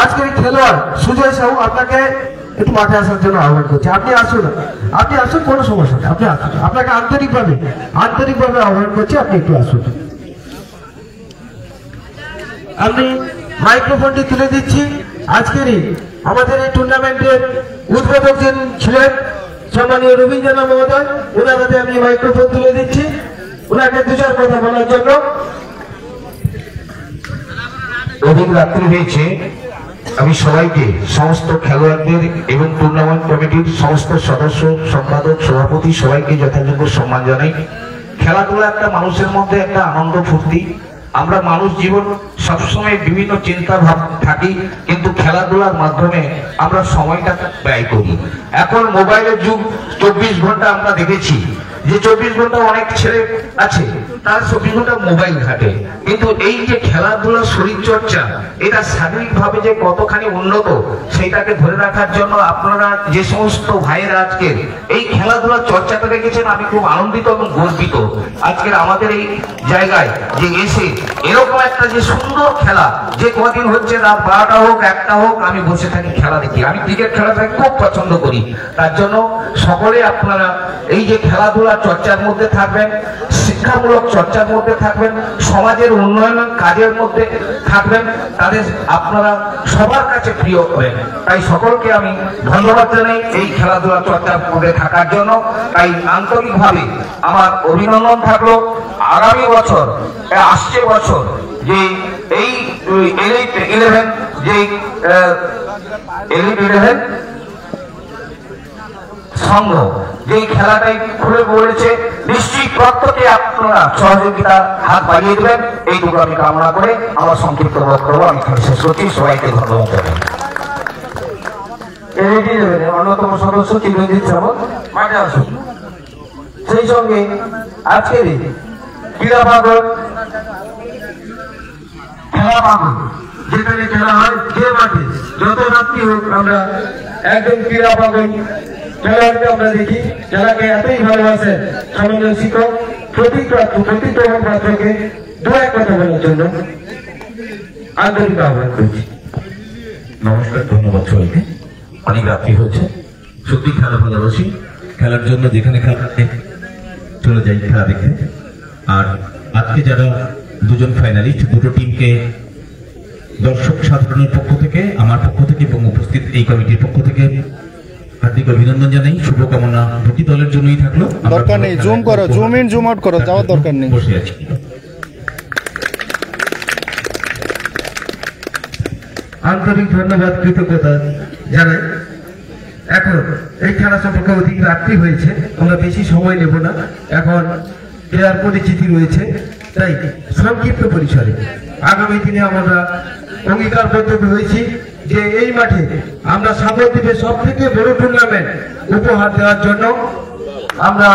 আজকের খেলোয়াড় সুজয় সাহু আপনাকে একটু মাঠে আসার জন্য আহ্বান করছি। আপনি আসুন, আপনি আসুন, কোনো সমস্যা নেই, আপনি আসুন। আপনাকে আন্তরিকভাবে আহ্বান করছি, আপনি একটু আসুন। আমি মাইক্রোফোনটি তুলে দিচ্ছি। আজকেরই আমাদের এই টুর্নামেন্টের উদ্বোধক ছিলেন সম্মানীয় রবীন্দ্রনাথ মহোদয়, ওনার হাতে আমি মাইক্রোফোন তুলে দিচ্ছি ওনাকে দু চার কথা বলার জন্য। অধিক রাত্রি হয়েছে, আমি সবাইকে, সমস্ত খেলোয়াড়দের এবং টুর্নামেন্ট কমিটির সমস্ত সদস্য, সম্পাদক, সভাপতি সবাইকে যথাযোগ্য সম্মান জানাই। খেলাধুলা একটা মানুষের মধ্যে একটা আনন্দ ফুর্তি। আমরা মানুষ জীবন সবসময় বিভিন্ন চিন্তা ভাব থাকি, কিন্তু খেলাধুলার মাধ্যমে আমরা সময়টা ব্যয় করি। এখন মোবাইলের যুগ, 24 ঘন্টা আমরা দেখেছি যে 24 ঘন্টা অনেক ছেলে আছে তার 24 ঘন্টা মোবাইল ঘাটে, কিন্তু এই যে খেলাধুলা, শরীর চর্চা, এটা শারীরিকভাবে যে কতখানি উন্নত সেইটাকে ধরে রাখার জন্য আপনারা যে সমস্ত ভাইয়েরা আজকে এই খেলাধুলা চর্চাটা রেখেছেন, আমি খুব আনন্দিত এবং গর্বিত। আজকের আমাদের এই জায়গায় যে এসে এরকম একটা যে সুন্দর খেলা, যে কদিন হচ্ছে রাত 12টা হোক 1টা হোক আমি বসে থাকি খেলা দেখি। আমি ক্রিকেট খেলাটাকে খুব পছন্দ করি, তার জন্য সকলে আপনারা এই যে খেলাধুলা চর্চার মধ্যে থাকবেন, শিক্ষামূলক চর্চার মধ্যে থাকবেন, সমাজের উন্নয়নের কাজের মধ্যে থাকবেন, তাদের আপনারা সবার কাছে প্রিয় করেন। তাই সকলকে আমি ধন্যবাদ জানাই এই খেলাধুলা চর্চার মধ্যে থাকার জন্য। তাই আন্তরিকভাবে আমার অভিনন্দন থাকলো। আগামী বছর, আসছে বছর যে এই এলিট 11 যে এলিট 11 সংঘ যে খেলাটাই খুলে পড়েছে, নিশ্চিত প্রত্যেকে আপনারা সহযোগিতা হাত বাড়িয়ে দেবেন, এইটুকু আমি কামনা করে আমার সংক্ষিপ্ত বক্তব্য আমি শেষ করছি। সবাইকে ধন্যবাদ জানাই। অন্যতম সদস্য চিরঞ্জিত সামন্ত মাঠে আসুন। সেই সঙ্গে আজকের ক্রীড়া পাগল খেলা পাগল যেখানে খেলা হয়, যে মাঠে যত রাত্রি হোক, আমরা একজন ক্রীড়া পাগল খেলোয়াড়কে আমরা দেখি, খেলাকে এতই ভালোবাসেন সম্মানীয় শিক্ষক প্রতীক পাত্রকে দু এক কথা বলার জন্য আন্তরিক আহ্বান করছি। নমস্কার, ধন্যবাদ সবাইকে। অনেক রাত্রি হচ্ছে, সত্যি খেলা ভালোবাসি, খেলার জন্য যেখানে খেলা চলে যাই খেলা দেখতে। আর আজকে যারা দুজন ফাইনালিস্ট, দুটো টিমকে দর্শক সাধারণের পক্ষ থেকে, আমার পক্ষ থেকে এবং উপস্থিত এই কমিটির পক্ষ থেকে হার্দিক অভিনন্দন জানাই। শুভকামনা দুটি দলের জন্যই থাকলো। দরকার নেই জুম করো, জুম ইন জুম আউট করো, যাওয়ার দরকার নেই, বসে আছি। আন্তরিক ধন্যবাদ, কৃতজ্ঞতা জানাই। এখন এই খেলা সম্পর্কে অধিক রাত্রি হয়েছে, আমরা বেশি সময় নেব না। এখন প্লেয়ার পরিচিতি রয়েছে, তাই সংক্ষিপ্ত পরিসরে আগামী দিনে আমরা অঙ্গীকারবদ্ধ হয়েছি যে এই মাঠে আমরা সাগরদ্বীপের সব থেকে বড় টুর্নামেন্ট উপহার দেওয়ার জন্য আমরা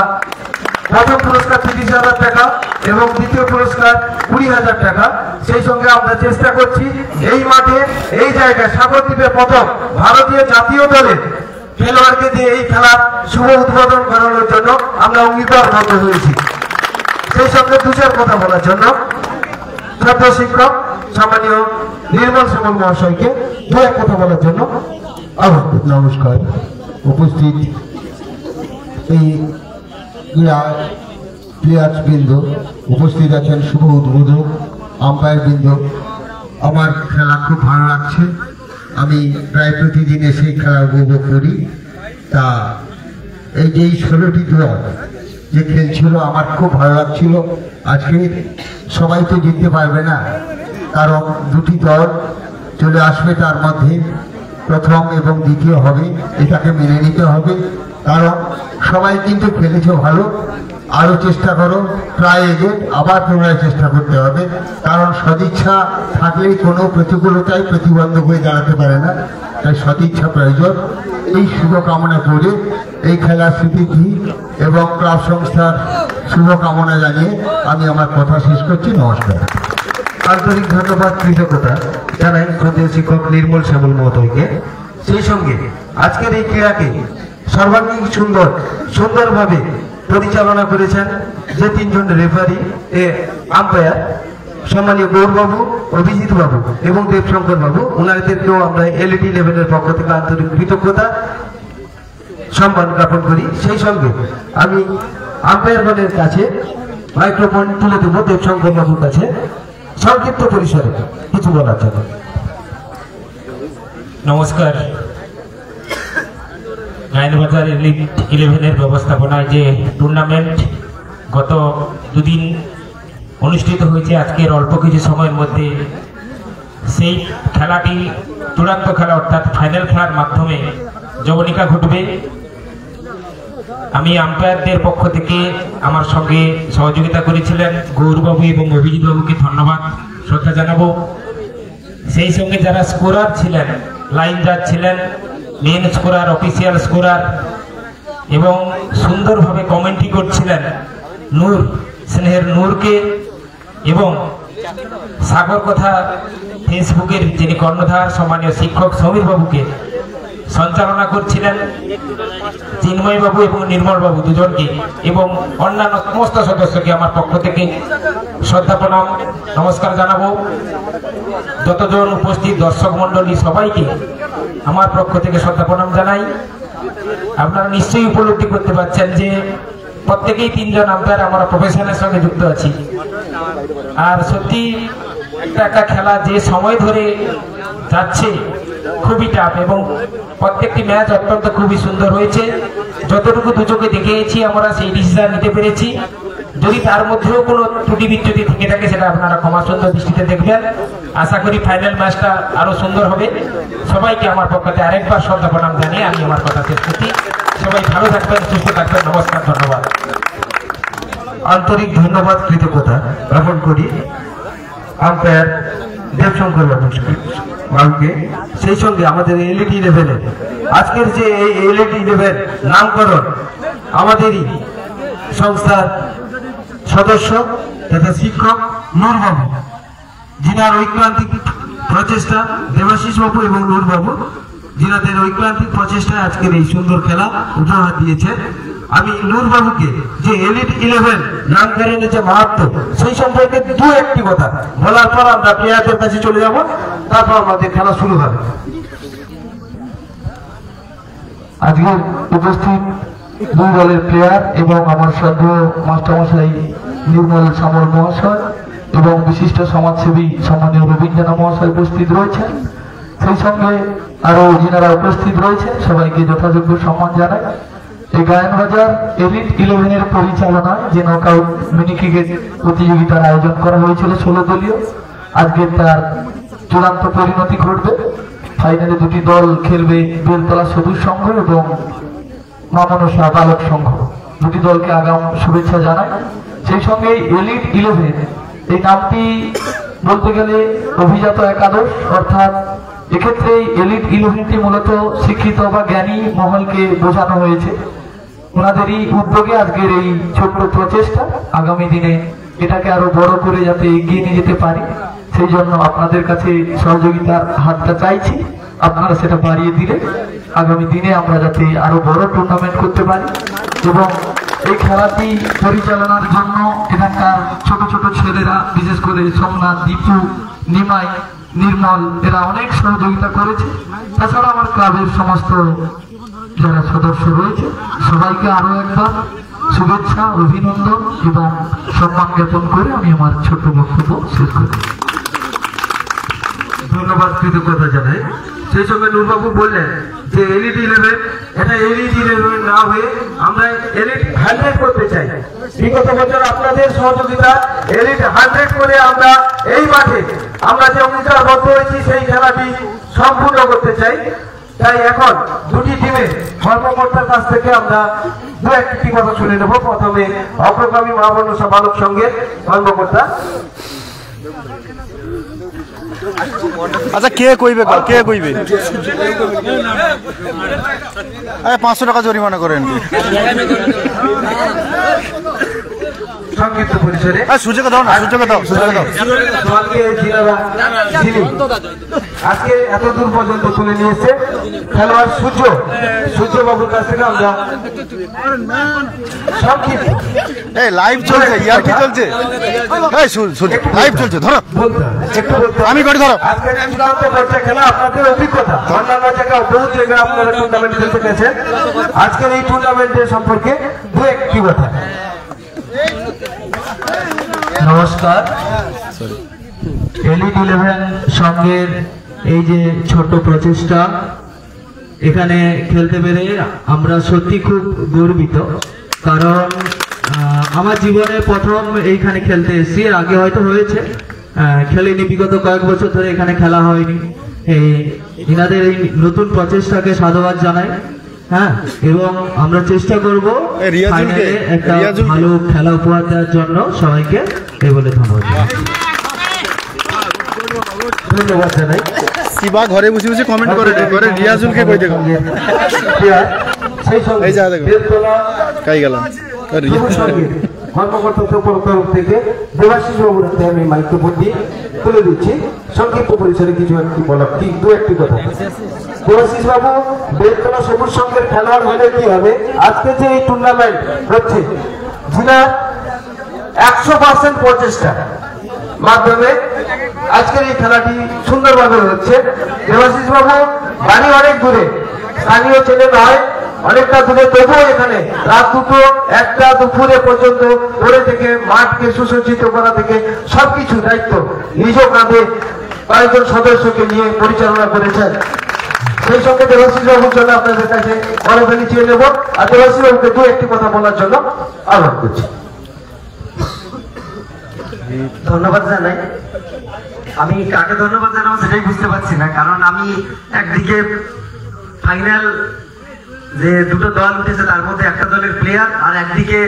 প্রথম পুরস্কার 30,000 টাকা এবং দ্বিতীয় পুরস্কার 20,000 টাকা। সেই সঙ্গে আমরা চেষ্টা করছি এই মাঠে, এই জায়গায় সাগরদ্বীপে প্রথম ভারতীয় জাতীয় দলের খেলোয়াড়কে দিয়ে এই খেলার শুভ উদ্বোধন করানোর জন্য আমরা অঙ্গীকারবদ্ধ হয়েছি। সেই সঙ্গে দু চার কথা বলার জন্য ছাত্র শিক্ষক সম্মানীয় নির্মল শ্যামল মহাশয়কে দু এক কথা বলার জন্য আহ্বান। নমস্কার, উপস্থিত এই ক্রীড়া প্লেয়ার্স বৃন্দ, উপস্থিত আছেন শুভ উদ্বোধক, আম্পায়ার বৃন্দ। আমার খেলা খুব ভালো লাগছে, আমি প্রায় প্রতিদিন এসে খেলা উপভোগ করি। তা এই যে 16টি দল যে খেলছিল আমার খুব ভালো লাগছিল। আজকে সবাই তো জিততে পারবে না, কারণ দুটি দল চলে আসবে, তার মধ্যে প্রথম এবং দ্বিতীয় হবে, এটাকে মেনে নিতে হবে। কারণ সবাই কিন্তু খেলেছে ভালো, আরও চেষ্টা করো, প্রায় এজেন্ট আবার পুনরায় চেষ্টা করতে হবে। কারণ সদিচ্ছা থাকলেই কোনো প্রতিকূলতায় প্রতিবন্ধক হয়ে দাঁড়াতে পারে না, তাই সদিচ্ছা প্রয়োজন। এই শুভকামনা করে এই খেলার স্মৃতি এবং ক্লাব সংস্থার শুভকামনা জানিয়ে আমি আমার কথা শেষ করছি। নমস্কার। আন্তরিক ধন্যবাদ, কৃতজ্ঞতা জানাই শ্রদ্ধেয় শিক্ষক নির্মল শ্যামল মহোদয়কে। সেই সঙ্গে আজকের এই ক্রীড়াকে সর্বাঙ্গীন সুন্দরভাবে পরিচালনা করেছেন যে তিনজন রেফারি আম্পায়ার, সম্মানীয় গৌরবাবু, অভিজিৎ বাবু এবং দেবশঙ্কর বাবু, ওনাদেরকেও আমরা এলইডি লেভেলের পক্ষ থেকে আন্তরিক কৃতজ্ঞতা সম্মান জ্ঞাপন করি। সেই সঙ্গে আমি আম্পায়ারগণের কাছে মাইক্রোফোন তুলে দেব দেবশঙ্কর বাবুর কাছে সংক্ষিপ্ত পরিসরে কিছু বলার জন্য। নমস্কার। গায়নবাজার এলিট 11-এর ব্যবস্থাপনায় যে টুর্নামেন্ট গত দুদিন অনুষ্ঠিত হয়েছে, আজকের অল্প কিছু সময়ের মধ্যে সেই খেলাটি চূড়ান্ত খেলা অর্থাৎ ফাইনাল খেলার মাধ্যমে যবনিকা ঘটবে। আমি আম্পায়ারদের পক্ষ থেকে আমার সঙ্গে সহযোগিতা করেছিলেন গৌরবাবু এবং অভিজিৎ বাবুকে ধন্যবাদ শ্রদ্ধা জানাবো। সেই সঙ্গে যারা স্কোরার ছিলেন, লাইন জাজ ছিলেন, মেন স্কোরার, অফিসিয়াল স্কোরার এবং সুন্দরভাবে কমেন্ট্রি করছিলেন নূর, স্নেহের নূরকে এবং সাগর কথা ফেসবুকের যিনি কর্ণধার সম্মানীয় শিক্ষক সমীর বাবুকে সঞ্চালনা করছিলেন, চিন্ময় বাবু এবং নির্মল বাবু দুজনকে এবং অন্যান্য সমস্ত সদস্যকে আমার পক্ষ থেকে শ্রদ্ধা প্রণাম নমস্কার জানাবো। যতজন উপস্থিত দর্শক মন্ডলী সবাইকে আমার পক্ষ থেকে শ্রদ্ধা প্রণাম জানাই। আপনারা নিশ্চয়ই উপলব্ধি করতে পারছেন যে প্রত্যেকেই 3 জন আম্পায়ার আমরা প্রফেশনের সঙ্গে যুক্ত আছি। আর সত্যি একটা খেলা যে সময় ধরে যাচ্ছে খুবই টাফ এবং প্রত্যেকটি ম্যাচ অত্যন্ত খুবই সুন্দর হয়েছে। যতটুকু দুচোখে দেখেছি আমরা সেই ডিসিশন নিতে পেরেছি। যদি তার মধ্যেও কোনো ত্রুটি বিচ্যুতি থেকে থাকে সেটা আপনারা ক্ষমা সুন্দর দৃষ্টিতে দেখবেন। আশা করি ফাইনাল ম্যাচটা আরো সুন্দর হবে। সবাইকে আমার পক্ষ থেকে আরেকবার শ্রদ্ধা প্রণাম জানিয়ে আমি আমার কথা শেষ করছি। সবাই ভালো থাকবেন, সুস্থ থাকবেন। নমস্কার, ধন্যবাদ। আন্তরিক ধন্যবাদ কৃতজ্ঞতা জ্ঞাপন করি আম্পায়ার দেবশঙ্কর বাবুকে। সেই সঙ্গে আমাদের এলইডি লেভেলে আজকের যে এই এলইডি লেভেল নামকরণ আমাদেরই সংস্থার সদস্য তথা শিক্ষক নূরবাবু, যিনার ঐক্রান্তিক প্রচেষ্টা, দেবাশিস বাবু এবং নূরবাবু যিনাদের ঐক্রান্তিক প্রচেষ্টায় আজকের এই সুন্দর খেলা উপহার দিয়েছে। আমি নূরবাবুকে যে এলিট 11 নামকরণের যে মাহাত্ম্য সেই সম্পর্কে 2-1টি কথা বলার পর আমরা প্লেয়ারদের কাছে চলে যাব, তারপর আমাদের খেলা শুরু হবে। আজকের উপস্থিত 2 দলের প্লেয়ার এবং আমার শ্রদ্ধেয় মাস্টারমশাই নির্মল সামল মহাশয় এবং বিশিষ্ট সমাজসেবী সম্মানীয় রবীন্দ্রনাথ মহাশয় উপস্থিত রয়েছেন। সেই সঙ্গে আরো যিনারা উপস্থিত রয়েছেন সবাইকে যথাযোগ্য সম্মান জানাই। এই গায়নবাজার এলিট 11-এর পরিচালনায় যে নকআউট মিনি ক্রিকেট প্রতিযোগিতার আয়োজন করা হয়েছিল 16 দলীয়, আজকে তার চূড়ান্ত পরিণতি ঘটবে। ফাইনালে 2টি দল খেলবে, বেলতলা সবুজ সংঘ এবং মামনসা বালক সংঘ। 2টি দলকে আগাম শুভেচ্ছা জানাই। সেই সঙ্গে এলিট 11 এই নামটি বলতে গেলে অভিজাত একাদশ, অর্থাৎ এক্ষেত্রে এলিট 11টি মূলত শিক্ষিত বা জ্ঞানী মহলকে বোঝানো হয়েছে। ওনাদেরই উদ্যোগে আজকের এই ছোট্ট প্রচেষ্টা, আগামী দিনে এটাকে আরো বড় করে যাতে এগিয়ে নিয়ে যেতে পারি সেই জন্য আপনাদের কাছে সহযোগিতার হাতটা চাইছি। আপনারা সেটা বাড়িয়ে দিলে আগামী দিনে আমরা যাতে আরো বড় টুর্নামেন্ট করতে পারি এবং এই খেলাটি পরিচালনার জন্য এখানকার ছোট ছোট ছেলেরা, বিশেষ করে সোমনাথ, দীপু, নিমাই, নির্মল, এরা অনেক সহযোগিতা করেছে। তাছাড়া আমার ক্লাবের সমস্ত যারা সদস্য রয়েছে সবাইকে আরো একবার শুভেচ্ছা, অভিনন্দন এবং সম্মান জ্ঞাপন করে আমি আমার ছোট বক্তব্য শেষ করি। ধন্যবাদ, কৃতজ্ঞতা জানাই। সেই সঙ্গে নূরবাবু বললেন যে এলিট 11 এটা এলিট 11 না হয়ে আমরা এলিট 100 করতে চাই। বিগত বছর আপনাদের সহযোগিতা এলিট 100 করে আমরা এই মাঠে আমরা যে অঙ্গীকারবদ্ধ হয়েছি সেই খেলাটি সম্পূর্ণ করতে চাই। তাই এখন 2টি টিমের কর্মকর্তার কাছ থেকে আমরা 2-1টি কথা শুনে নেব। প্রথমে অগ্রগামী মহাবর্ণসা বালক সংঘের কর্মকর্তা। আচ্ছা, কে কইবে? 500 টাকা জরিমানা করেন। সংক্ষিপ্ত পরিসরে সূর্যকে দাও না, সূর্যকে দাও, সূর্যকে দাও। দলকে যিনারা যিনি আজকে এত দূর পর্যন্ত তুলে নিয়েছে খেলোয়াড় সূর্যবাবুর কাছ থেকে আমরা সংক্ষিপ্ত এই লাইভ চলছে, ইয়ার কি চলছে? এই সূর্য লাইভ চলছে, ধরো বলতে হবে, একটু বলতে হবে। আমি করি, ধরো। আজকে চূড়ান্ত পর্যায়ে খেলা আপনাদের অভিজ্ঞতা অন্যান্য জায়গায় বহু জায়গায় আপনারা টুর্নামেন্ট খেলতে গেছেন, আজকের এই টুর্নামেন্টের সম্পর্কে দু একটি কথা। নমস্কার, এলিট 11 সঙ্গের এই যে ছোট প্রচেষ্টা, এখানে খেলতে পেরে আমরা সত্যি খুব গর্বিত। কারণ আমার জীবনে প্রথম এইখানে খেলতে এসেছি, এর আগে হয়তো হয়েছে, খেলিনি, বিগত কয়েক বছর ধরে এখানে খেলা হয়নি। এনাদের এই নতুন প্রচেষ্টাকে সাধুবাদ জানাই। হ্যাঁ, এবং আমরা চেষ্টা করব ফাইনালে একটা ভালো খেলা উপহার দেওয়ার জন্য। সবাইকে এই বলে ধন্যবাদ জানাই। শিবা ঘরে বসে বসে কমেন্ট করে রিয়াজুলকে কই দেখো, সেই সঙ্গে এই যা দেখো কাই গেলাম কর্মকর্তা তরফ থেকে দেবাশিস বাবুর হাতে আমি মাইক্রোফোন দিয়ে তুলে দিচ্ছি। সংক্ষিপ্ত পরিসরে কিছু একটি বলার, দু একটি কথা। দেবাশিস বাবু বেলতলা সবুজ সংঘের খেলোয়াড় হলে কি হবে, আজকে যে এই টুর্নামেন্ট হচ্ছে যিনা 100% প্রচেষ্টা মাধ্যমে আজকের এই খেলাটি সুন্দরভাবে হচ্ছে। দেবাশিস বাবু বাড়ি অনেক দূরে, স্থানীয় ছেলে নয়, অনেকটা দূরে, তবুও এখানে রাত 2টো 1টা দুপুরে পর্যন্ত পড়ে থেকে মাঠকে সুসজ্জিত করা থেকে সবকিছু দায়িত্ব নিজ কাঁধে কয়েকজন সদস্যকে নিয়ে পরিচালনা করেছেন। সেই সঙ্গে দেবাশিস বাবুর জন্য আপনাদের কাছে বড় চেয়ে নেব, আর দেবাশিস বাবুকে দু একটি কথা বলার জন্য আহ্বান করছি। ধন্যবাদ জানাই। আমি কাকে ধন্যবাদ জানাবো সেটাই বুঝতে পারছি না, কারণ আমি একদিকে ফাইনাল যে দুটো দল উঠেছে তার মধ্যে একটা দলের প্লেয়ার, আর একদিকে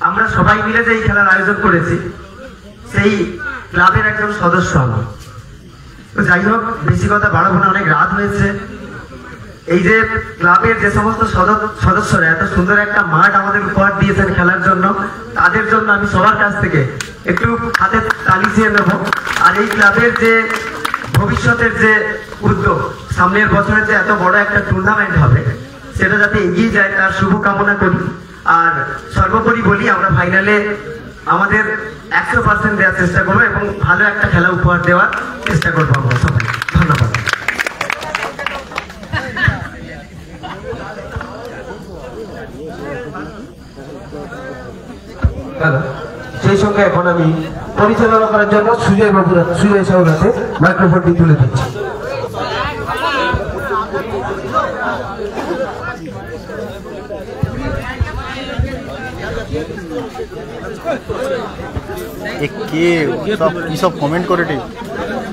আমরা সবাই মিলে যে এই খেলার আয়োজন করেছি সেই ক্লাবের একজন সদস্য আমি। তো যাই হোক, বেশি কথা বাড়াবো না, অনেক রাত হয়েছে। এই যে ক্লাবের যে সমস্ত সদস্যরা এত সুন্দর একটা মাঠ আমাদের উপহার দিয়েছেন খেলার জন্য, তাদের জন্য আমি সবার কাছ থেকে একটু হাতে তালি দিয়ে নেব। আর এই ক্লাবের যে ভবিষ্যতের যে উদ্যোগ, সামনের বছরের যে এত বড় একটা টুর্নামেন্ট হবে, সেটা যাতে এগিয়ে যায় তার শুভকামনা করি। আর সর্বোপরি বলি, আমরা ফাইনালে আমাদের 100% দেওয়ার চেষ্টা করবো এবং ভালো একটা খেলা উপহার দেওয়ার চেষ্টা করবো আমরা সবাই। ধন্যবাদ। সেই সঙ্গে এখন আমি পরিচালনা করার জন্য সুজয় সাহুর হাতে মাইক্রোফোনটি তুলে দিচ্ছি। কি সব কমেন্ট করে ঠিক,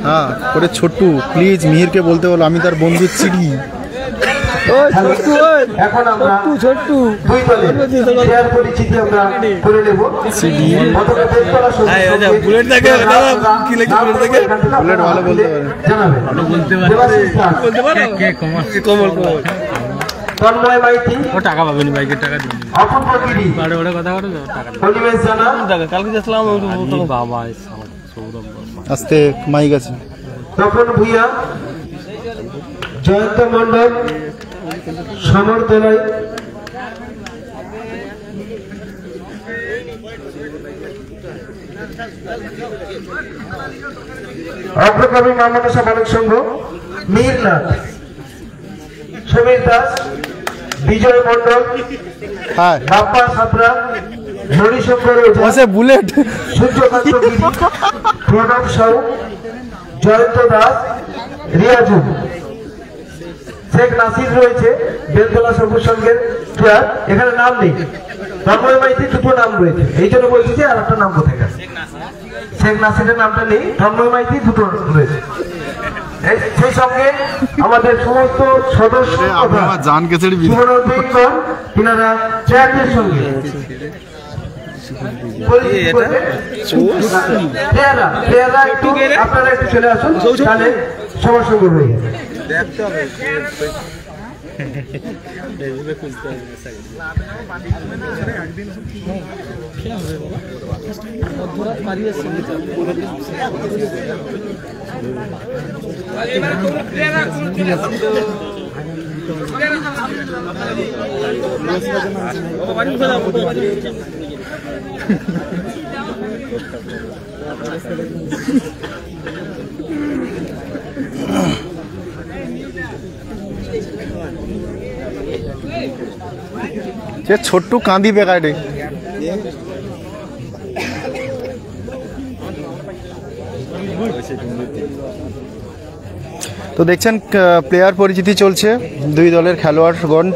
হ্যাঁ করে ছোট্টু প্লিজ মিহিরকে বলতে বলো আমি তার বন্ধুর চিড়ি। এখন আমরা দুই দলের প্লেয়ার পরিচিতি আমরা করে নেব। বুলেট ভালো বলতে পারে, তন্ময় মাইতি, টাকা পাবেন বাইকের টাকা দিন, অপূর্ব গিরি, কথা বলো টাকা পরিবেশ জানা, কালকে যাচ্ছিলাম বাবা সৌরভ আস্তে মাইক আছে, তপন ভুইয়া, জয়ন্ত মন্ডল, সমর দোলাই, অগ্রগামী মামনসা বালক সংঘ, মিহিরনাথ, সমীর দাস, বিজয় মন্ডল, বাপ্পা সাপড়া, হরিশঙ্কর ওঝা, বুলেট, সূর্যকান্ত গিরি, প্রণব সাউ, জয়ন্ত দাস, রিয়াজুল, শেখ নাসির রয়েছে বেলতলা সবুজ সংঘের প্লেয়ার, এখানে নাম নেই। তন্ময় মাইতি দুটো নাম রয়েছে, এই জন্য বলছি যে আর একটা নাম কোথায় গেছে। শেখ নাসিরের নামটা নেই, তন্ময় মাইতি দুটো রয়েছে। সেই সঙ্গে আমাদের সমস্ত সদস্য তিনারা চেয়ারদের সঙ্গে আপনারা একটু চলে আসুন, তাহলে সবার সঙ্গে হয়ে যাবে। সে ছোট্ট কাঁদি বেকারে। তো দেখছেন প্লেয়ার পরিচিতি চলছে, দুই দলের খেলোয়াড়গণ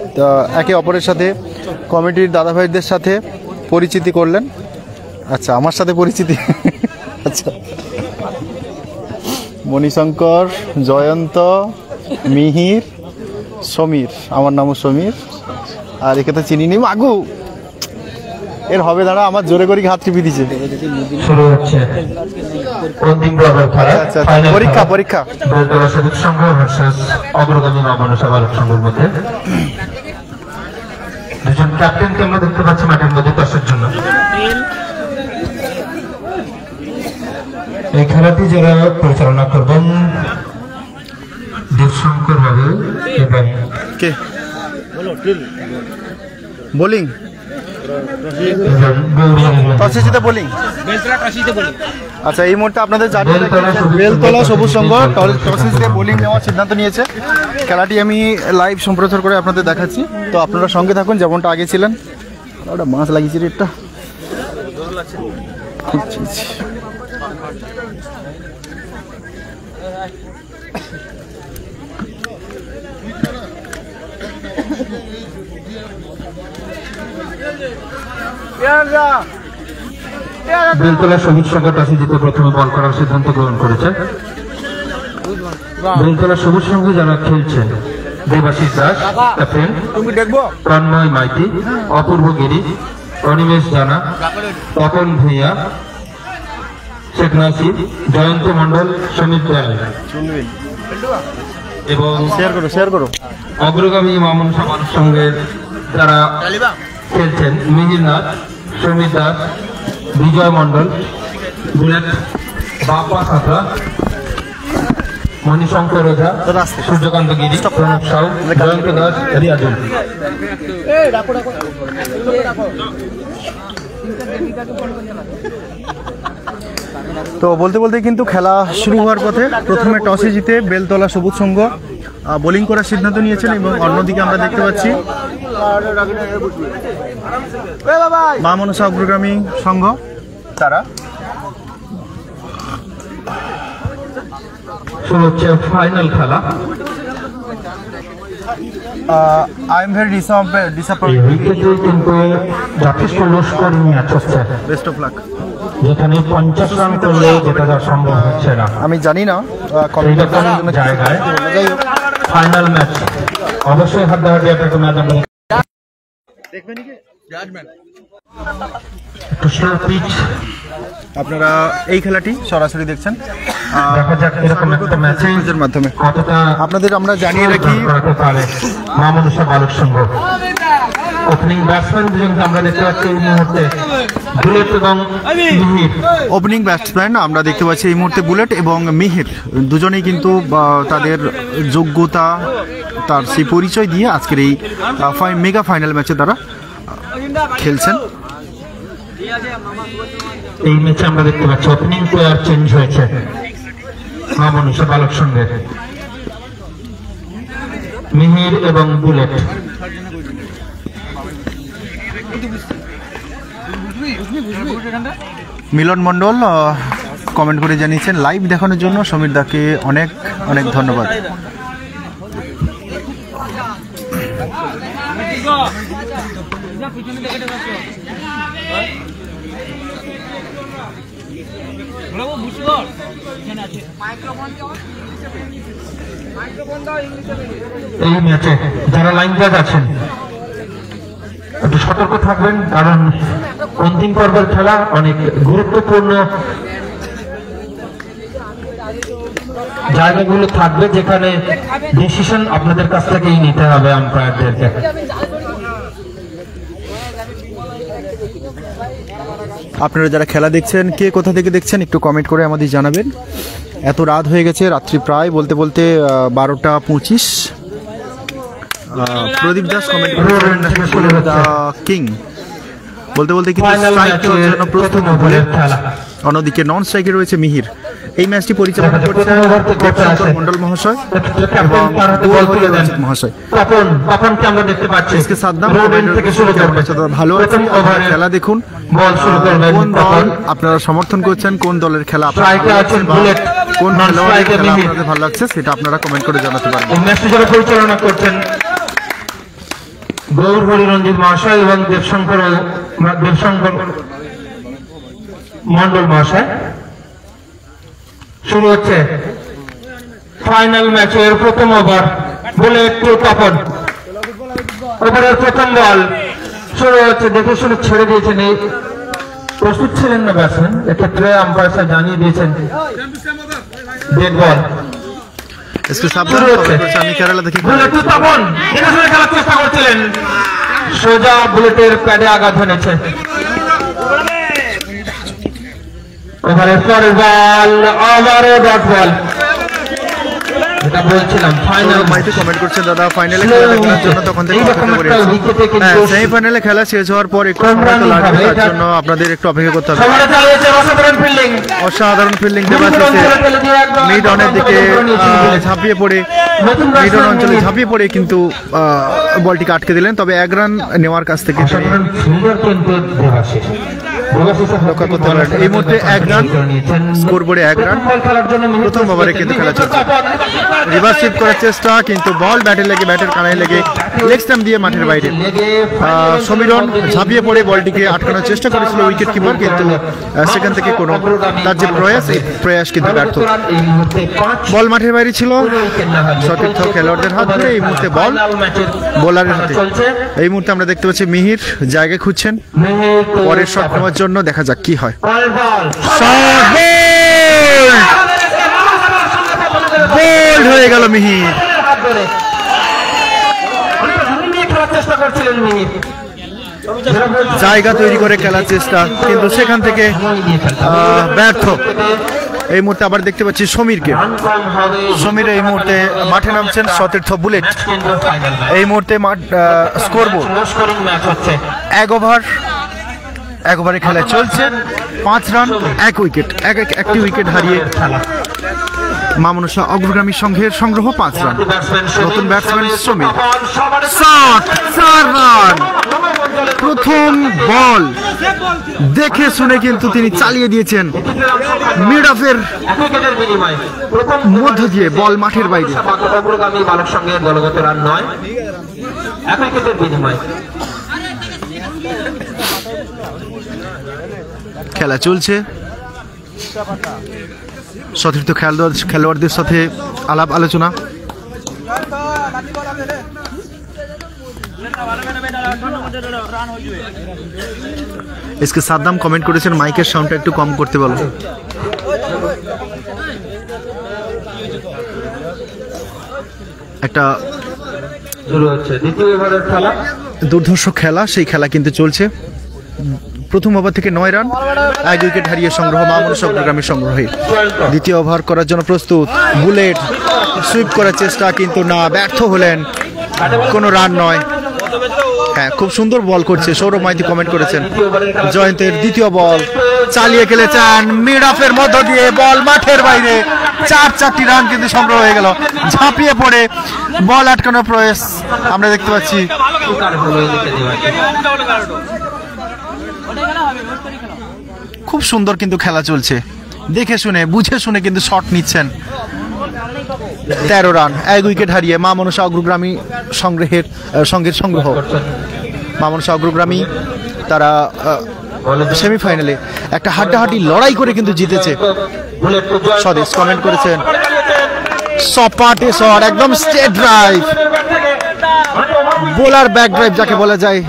একে অপরের সাথে কমিটির দাদাভাইদের সাথে পরিচিতি করলেন। আচ্ছা, আমার সাথে পরিচিতি। আচ্ছা, মণিশঙ্কর, জয়ন্ত, মিহির, সমীর। আমার নামও সমীর। আর একে তো চিনি মাগু, এর হবে দাঁড়া, আমার জোরে করে হাত টিপি দিছে। শুরু হচ্ছে অন্তিম পর্বের খেলা। আচ্ছা, পরীক্ষা পরীক্ষা বেলতলা সবুজ সংঘ ভার্সেস অগ্রগামী মা মনসা বালক সংঘের মধ্যে। দুজন ক্যাপ্টেনকে আমরা দেখতে পাচ্ছি মাঠের মধ্যে টসের জন্য। এই খেলাটি যারা পরিচালনা করবেন দেবশঙ্কর বাবু এবং কে বোলিং, টসে জিতে বোলিং। আচ্ছা, এই মুহূর্তে আপনাদের জানিয়ে বেলতলা সবুজ সংঘ টসে জিতে বোলিং নেওয়ার সিদ্ধান্ত নিয়েছে। খেলাটি আমি লাইভ সম্প্রচার করে আপনাদের দেখাচ্ছি, তো আপনারা সঙ্গে থাকুন যেমনটা আগে ছিলেন। ওটা মাছ লাগিয়েছি রে, এটা বেলতলা সবুজ সংঘ টসে জিতে প্রথমে বল করার সিদ্ধান্ত গ্রহণ করেছে। বেলতলা সবুজ সংঘে যারা খেলছেন দেবাশিস দাস ক্যাপ্টেন, তন্ময় মাইতি, অপূর্ব গিরি, অনিমেষ জানা, তপন ভূঁইয়া, শেখ নাসির, জয়ন্ত মন্ডল, সমীর দয়াল এবং শেয়ার করো অগ্রগামী মা মনসা বালক সংঘের যারা খেলছেন মিহির নাথ, সমীর দাস, বিজয় মন্ডল, বুলেট, বাপ্পা সাঁতরা, মণিশঙ্কর ওঝা, সূর্যকান্ত গিরি, প্রণব সাউ, জয়ন্ত দাস, রিয়াজুল। তো বলতে বলতে কিন্তু খেলা শুরু হওয়ার পথে প্রথমে টসে জিতে বেলতলা সবুজ সংঘ বোলিং করার সিদ্ধান্ত নিয়েছেন, এবং অন্যদিকে আমরা দেখতে পাচ্ছি মা মনসা অগ্রগামী সংঘ তারা শুরু হচ্ছে ফাইনাল খেলা। আই এম ভেরি ডিসঅ্যাপয়েন্টেড, কিন্তু যথেষ্ট লস্কর ম্যাচ হচ্ছে, বেস্ট অফ লাক। যেখানে 50 রান করলে যেটা সম্ভব হচ্ছে না। আমি জানি না জায়গায় ফাইনাল ম্যাচ অবশ্যই হাড্ডাহাড্ডি একটা ম্যাচ আমরা আপনারা এই খেলাটি সরাসরি দেখছেন। দেখা যাক এরকম একটা ম্যাচের মাধ্যমে কতটা আপনাদের আমরা জানিয়ে রাখি মা মনসা বালক সংঘ ওপেনিং ব্যাটসম্যান দুজনকে আমরা দেখতে পাচ্ছি এই মুহূর্তে, বুলেট এবং মিহির। ওপেনিং ব্যাটসম্যান আমরা দেখতে পাচ্ছি এই মুহূর্তে বুলেট এবং মিহির, দুজনেই কিন্তু তাদের যোগ্যতা, তার সেই পরিচয় দিয়ে আজকের এই মেগা ফাইনাল ম্যাচে তারা খেলছেন। এই ম্যাচে আমরা দেখতে পাচ্ছি ওপেনিং প্লেয়ার চেঞ্জ হয়েছে মা মনসা বালক সংঘের, মিহির এবং বুলেট। মিলন মণ্ডল কমেন্ট করে জানিয়েছেন লাইভ দেখানোর জন্য সমীর দাকে অনেক অনেক ধন্যবাদ। এই ম্যাচে যারা লাইন জাজ আছেন একটু সতর্ক থাকবেন, কারণ অন্তিম পর্বের খেলা অনেক গুরুত্বপূর্ণ জায়গাগুলো থাকবে যেখানে ডিসিশন আপনাদের কাছ থেকেই নিতে হবে আম্পায়ারদেরকে। আপনারা যারা খেলা দেখছেন কে কোথা থেকে দেখছেন একটু কমেন্ট করে আমাদের জানাবেন। এত রাত হয়ে গেছে, রাত্রি প্রায় বলতে বলতে 12:25। প্রদীপ দাস কমেন্ট করেছেন কিং বলতে বলতে কিন্তু স্ট্রাইকের জন্য প্রস্তুত বলে। অন্যদিকে নন স্ট্রাইকে রয়েছে মিহির। এই ম্যাচটি পরিচালনা করছেন দেবশঙ্কর মন্ডল মহাশয় এবং মহাশয়। আমরা দেখতে পাচ্ছি এসকে সাদ্দাম ভালো খেলা দেখুন। কোন দল আপনারা সমর্থন করছেন, কোন দলের খেলা কোন খেলোয়াড়ের খেলা আপনাদের ভালো লাগছে সেটা আপনারা কমেন্ট করে জানাতে পারেন। ম্যাচটি যারা পরিচালনা করছেন গৌর হরিরঞ্জিত মহাশয় এবং দেবশঙ্কর মন্ডল মহাশয়। শুরু হচ্ছে ফাইনাল ম্যাচের প্রথম ওভার। বুলেট টু তপন, ওভারের প্রথম বল শুরু হচ্ছে। দেখে শুনে ছেড়ে দিয়েছেন, এই প্রস্তুত ছিলেন না ব্যাটসম্যান, এক্ষেত্রে আম্পায়ার সাহেব জানিয়ে দিয়েছেন ডেড বল। আমি কেরালা দেখি তপন দেখে শুনে খেলার চেষ্টা করছিলেন, সোজা বুলেটের প্যাডে আঘাত এনেছে। ওভারের পরের বল ওভারে ডট বল। এটা বলছিলাম ফাইনাল মাইতে কমেন্ট করছেন দাদা ফাইনালে খেলা দেখার জন্য তখন থেকে সেমিফাইনালে খেলা শেষ হওয়ার পর একটু সময় তো লাগবে, তার জন্য আপনাদের একটু অপেক্ষা করতে হবে। অসাধারণ ফিল্ডিং মিড অনের দিকে ঝাঁপিয়ে পড়ে মিড অন অঞ্চলে ঝাঁপিয়ে পড়ে কিন্তু বলটিকে আটকে দিলেন, তবে 1 রান নেওয়ার কাছ থেকে রক্ষা করতে পারেন। এই মুহূর্তে 1 রান স্কোর বোর্ডে 1 রান। প্রথম ওভারে কিন্তু খেলা চলছে, রিভার্স শিফট করার চেষ্টা কিন্তু বল ব্যাটের কানায় লেগে লেগ স্ট্যাম্প দিয়ে মাঠের বাইরে। সমীরণ ঝাঁপিয়ে পড়ে বলটিকে আটকানোর চেষ্টা করেছিল উইকেট কিপার, কিন্তু সেখান থেকে কোনো তার যে প্রয়াস কিন্তু ব্যর্থ। বল মাঠের বাইরে ছিল, সতীর্থ খেলোয়াড়দের হাত ধরে এই মুহূর্তে বল বোলারের হাতে। এই মুহূর্তে আমরা দেখতে পাচ্ছি মিহির জায়গা খুঁজছেন পরের শট নেওয়ার জন্য, দেখা যাক কি হয়। বোল্ড হয়ে গেল মিহির। জায়গা তৈরি করে খেলার চেষ্টা কিন্তু সেখান থেকে ব্যর্থ। এই মুহূর্তে আবার দেখতে পাচ্ছি সমীরকে। সমীর এই মুহূর্তে মাঠে নামছেন সতীর্থ বুলেট। এই মুহূর্তে স্কোর বোর্ড 1 ওভারে খেলা চলছে। 5 রান 1 উইকেট, একটি উইকেট হারিয়ে মা মনসা অগ্রগামী সংঘের সংগ্রহ 5 রান। নতুন ব্যাটসম্যান সমীর 4 রান। প্রথম বল দেখে শুনে কিন্তু তিনি চালিয়ে দিয়েছেন, মিড অফের মধ্য দিয়ে বল মাঠের বাইরে। খেলা চলছে, সতীর্থ খেলোয়াড়দের সাথে আলাপ আলোচনা। এসকে সাদ্দাম কমেন্ট করেছেন মাইকের সাউন্ডটা একটু কম করতে বলো। একটা দুর্ধর্ষ খেলা, সেই খেলা কিন্তু চলছে। প্রথম ওভার থেকে 9 রান 1 উইকেট হারিয়ে সংগ্রহ মা মনসা অগ্রগামীর সংগ্রহে। দ্বিতীয় ওভার করার জন্য প্রস্তুত বুলেট, সুইপ করার চেষ্টা কিন্তু না, ব্যর্থ হলেন, কোনো রান নয়। হ্যাঁ, খুব সুন্দর বল করছে সৌরভ মাইতি কমেন্ট করেছেন। জয়ন্তের দ্বিতীয় বল চালিয়ে খেলেছেন মিড অফের মধ্য দিয়ে, বল মাঠের বাইরে। 4টি রান কিন্তু সংগ্রহ হয়ে গেল। ঝাঁপিয়ে পড়ে বল আটকানোর প্রয়াস আমরা দেখতে পাচ্ছি। খুব সুন্দর কিন্তু খেলা চলছে, দেখে শুনে বুঝে শুনে কিন্তু শট নিচ্ছেন। 13 রান 1 উইকেট হারিয়ে মা মনসা অগ্রগামী সংঘের সংগ্রহ। মা মনসা অগ্রগামী তারা সেমিফাইনালে একটা হাড্ডাহাড্ডি লড়াই করে কিন্তু জিতেছে। স্বদেশ কমেন্ট করেছেন সপাটে শট, একদম straight drive, bowler back drive যাকে বলা যায়,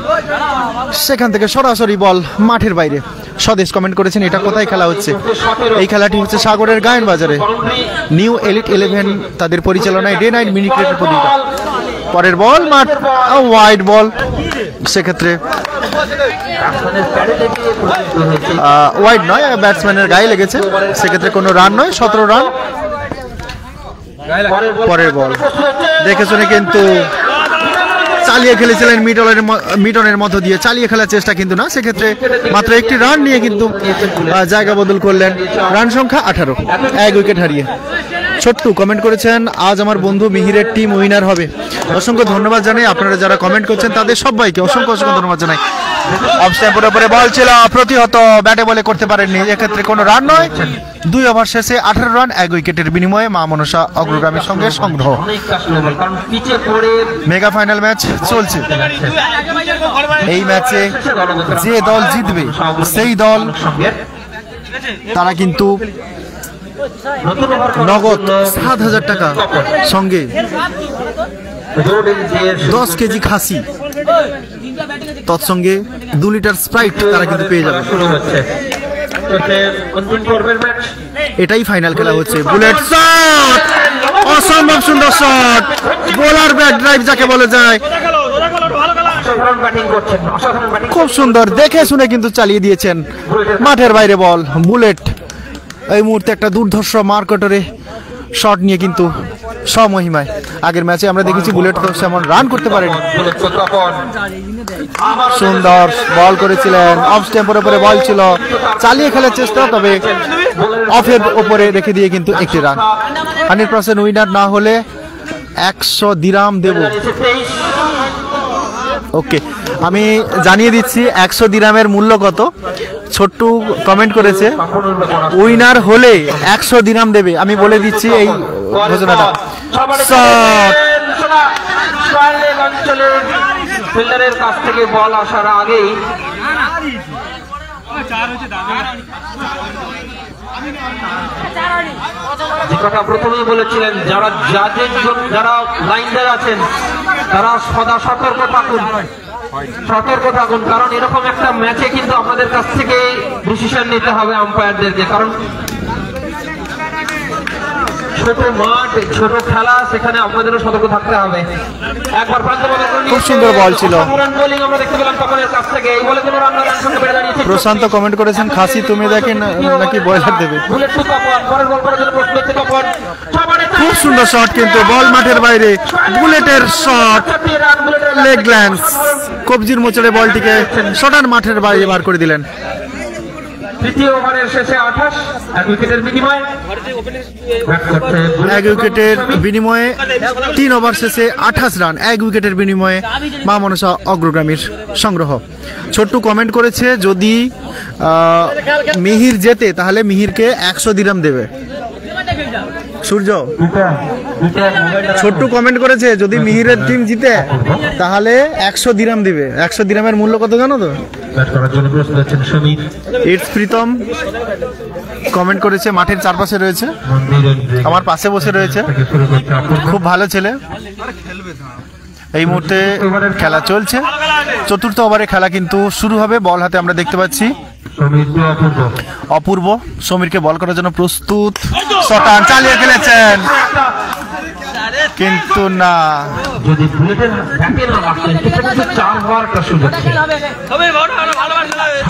সেখান থেকে সরাসরি বল মাঠের বাইরে। স্বদেশ কমেন্ট করেছেন এটা কোথায় খেলা হচ্ছে? এই খেলাটি হচ্ছে সাগরের গায়ন বাজারে, নিউ এলিট 11 তাদের পরিচালনায় ডে নাইট মিনি ক্রিকেট প্রতিযোগিতা। পরের বল মাঠ ওয়াইড বল, সেক্ষেত্রে ওয়াইড নয়, ব্যাটসম্যানের গায়ে লেগেছে, সেক্ষেত্রে কোনো রান নয়, 17 রান। পরের বল দেখে শুনে কিন্তু চালিয়ে খেলেছিলেন মিটনের মধ্য দিয়ে, চালিয়ে খেলার চেষ্টা কিন্তু না, সেক্ষেত্রে মাত্র একটি রান নিয়ে কিন্তু জায়গা বদল করলেন। রান সংখ্যা 18, 1 উইকেট হারিয়ে। ছোট্টু কমেন্ট করেছেন আজ আমার বন্ধু মিহিরের টিম উইনার হবে। অসংখ্য ধন্যবাদ জানাই, আপনারা যারা কমেন্ট করছেন তাদের সবাইকে অসংখ্য ধন্যবাদ জানাই। অফ স্ট্যাম্পের উপরে বল ছিল, প্রতিহত ব্যাটে বলে করতে পারেননি, এক্ষেত্রে কোনো রান নয়। 2 ওভার শেষে 18 রান 1 উইকেটের বিনিময়ে মা মনসা অগ্রগামীর সঙ্গে সংগ্রহ। মেগা ফাইনাল ম্যাচ চলছে। এই ম্যাচে যে দল জিতবে সেই দল তারা কিন্তু নগদ 7,000 টাকা, সঙ্গে 10 কেজি খাসি, তৎসঙ্গে 2 লিটার স্প্রাইট তারা কিন্তু পেয়ে যাবে। এটাই ফাইনাল খেলা হচ্ছে। বুলেট শট, অসম্ভব সুন্দর শট, বোলার ব্যাট ড্রাইভ যাকে বলে যায়, খুব সুন্দর দেখে শুনে কিন্তু চালিয়ে দিয়েছেন। মাঠের বাইরে বল, বুলেট এই মুহূর্তে একটা দুর্ধর্ষ মার্কেটরে শট নিয়ে কিন্তু স্বমহিমায়। আগের ম্যাচে আমরা দেখেছি বুলেট তো সেমন রান করতে পারেনি। সুন্দর বল করেছিলেন, অফ স্ট্যাম্পের উপরে বল ছিল, চালিয়ে খেলার চেষ্টা, তবে অফের উপরে রেখে দিয়ে কিন্তু একটি রান। 100% উইনার না হলে 100 দিরাম দেব। ওকে, আমি জানিয়ে দিচ্ছি 100 দিরামের মূল্য কত। ছোট্টু কমেন্ট করেছে উইনার হলে 100 দিরাম দেবে। আমি বলে দিচ্ছি এই ঘোষণাটা। ফিল্ডারের কাছ থেকে বল আসার আগেই যে কথা প্রথমেই বলেছিলেন, যারা জাজের যারা লাইনদার আছেন তারা সদা সতর্ক থাকুন, কারণ এরকম একটা ম্যাচে কিন্তু আমাদের কাছ থেকে ডিসিশন নিতে হবে আম্পায়ারদেরকে, কারণ ছোট মাঠ, ছোট খেলা, সেখানে আপনাদেরও সতর্ক থাকতে হবে। একবার খুব সুন্দর বল ছিল। আমরা দেখতে পেলাম তপনের কাছ থেকে, এই বলে কোনো রান সংখ্যা বেড়ে দাঁড়িয়েছে। প্রশান্ত কমেন্ট করেছেন খাসি তুমি দেখেন নাকি ব্রয়লার দেবে। খুব সুন্দর শট, কিন্তু বল মাঠের বাইরে, বুলেটের শট, লেগ গ্ল্যান্স, কবজির মোচড়ে বলটিকে শটান মাঠের বাইরে বার করে দিলেন। তৃতীয় ওভারের শেষে 28, 1 উইকেটের বিনিময়ে 3 ওভার শেষে 28 রান 1 উইকেটের বিনিময়ে মা মনসা অগ্রগামীর সংগ্রহ। ছোট্টু কমেন্ট করেছে যদি মিহির জেতে তাহলে মিহিরকে 100 দিরাম দেবে। সূর্য ছোট্টু কমেন্ট করেছে যদি মিহিরের টিম জিতে তাহলে 100 দিরাম দিবে। 100 দিরামের মূল্য কত জানো তো? ইটস প্রীতম কমেন্ট করেছে মাঠের চারপাশে রয়েছে, আমার পাশে বসে রয়েছে, খুব ভালো ছেলে। এই মুহূর্তে খেলা চলছে, 4র্থ ওভারে খেলা কিন্তু শুরু হবে। বল হাতে আমরা দেখতে পাচ্ছি অপূর্ব, সমীরকে বল করার জন্য প্রস্তুত, শটান চালিয়ে খেলেছেন কিন্তু না, যদি বুলেটের ব্যাটে না লাগতেন সেটা 4 বার একটা সুযোগ ছিল,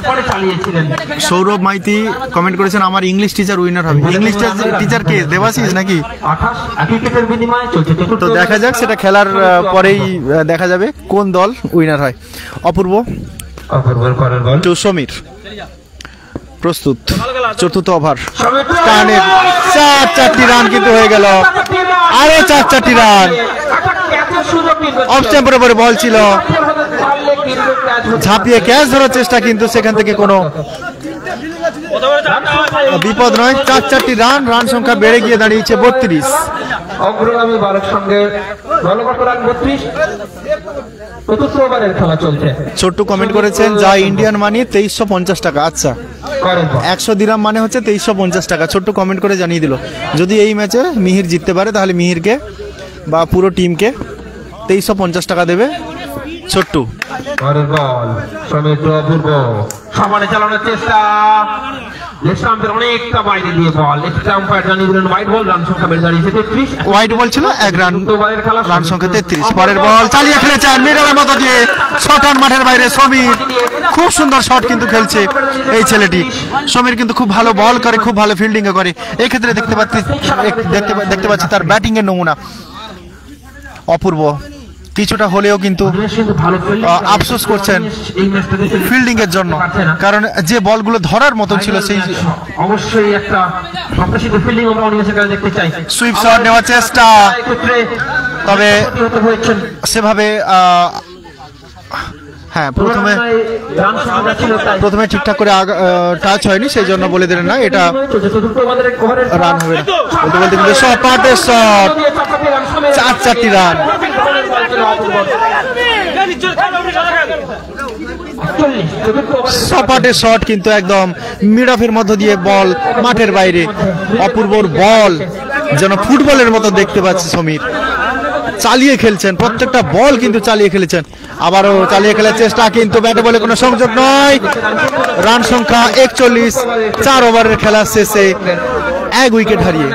পরে চালিয়েছিলেন। সৌরভ মাইতি কমেন্ট করেছেন আমার ইংলিশ টিচার উইনার হবে। ইংলিশ টিচার কে দেবাশিস নাকি? 28 1 উইকেটের বিনিময়ে চলছে। তো দেখা যাক, সেটা খেলার পরেই দেখা যাবে কোন দল উইনার হয়। অপূর্ব করার বল টু সমীর, প্রস্তুত। 4র্থ ওভার, টানের 4টি রান কিন্তু হয়ে গেল, আরো 4টি রান। অফ স্ট্যাম্পের উপরে বল ছিল, ঝাঁপিয়ে ক্যাচ ধরার চেষ্টা, কিন্তু সেখান থেকে কোনো বিপদ নয়। 4টি রান, রান সংখ্যা বেড়ে গিয়ে দাঁড়িয়েছে 32। অগ্রগামী বালক সঙ্গে দলগত রান 32। 4র্থ ওভারের খেলা চলছে। ছোট্টু কমেন্ট করেছেন যা ইন্ডিয়ান মানি 2350 টাকা। আচ্ছা, 100 দিরাম মানে হচ্ছে 2350 টাকা। ছোট্টু কমেন্ট করে জানিয়ে দিল যদি এই ম্যাচে মিহির জিততে পারে তাহলে মিহিরকে বা পুরো টিমকে 2350 টাকা দেবে। ছোট্টু পরের বল সমীর অপূর্ব সমানে চালানোর চেষ্টা লেফট অনেকটা বাইরে দিয়ে বল লেফট আম্পায়ার জানিয়ে দিলেন হোয়াইট বল। রান সংখ্যা বেড়ে দাঁড়িয়েছে 33। হোয়াইট বল ছিল 1 রান, রান সংখ্যা 33। পরের বল চালিয়ে খেলেছেন মিডলের মতো দিয়ে শট অন মাঠের বাইরে সমীর। খুব সুন্দর শট কিন্তু খেলছে এই ছেলেটি। সমীর কিন্তু খুব ভালো বল করে, খুব ভালো ফিল্ডিং করে। এই ক্ষেত্রে দেখতে পাচ্ছি তার ব্যাটিং এর নমুনা। অপূর্ব কিছুটা হলেও কিন্তু আফসোস করছেন ফিল্ডিং এর জন্য, কারণ যে বলগুলো ধরার মতো ছিল সেই অবশ্যই একটা অপ্রত্যাশিত ফিল্ডিং আমরা অনিবার্যভাবে দেখতে চাই। সুইপ শট নেওয়ার চেষ্টা, তবে সেভাবে হ্যাঁ প্রথমে ঠিকঠাক করে টাচ হয়নি, সেই জন্য বলে দিলেন না এটা রান হবে না। বলতে বলতে কিন্তু সপাটের শট, 4-4টি রান। সপাটের শট কিন্তু একদম মিড অফের মধ্য দিয়ে বল মাঠের বাইরে। অপূর্বর বল যেন ফুটবলের মতো দেখতে পাচ্ছি। সমীর চালিয়ে খেলছেন, প্রত্যেকটা বল কিন্তু চালিয়ে খেলেছেন। আবারও চালিয়ে খেলার চেষ্টা, কিন্তু ব্যাটে বলে কোনো সংযোগ নয়। রান সংখ্যা 41, 4 ওভারের খেলা শেষে 1 উইকেট হারিয়ে।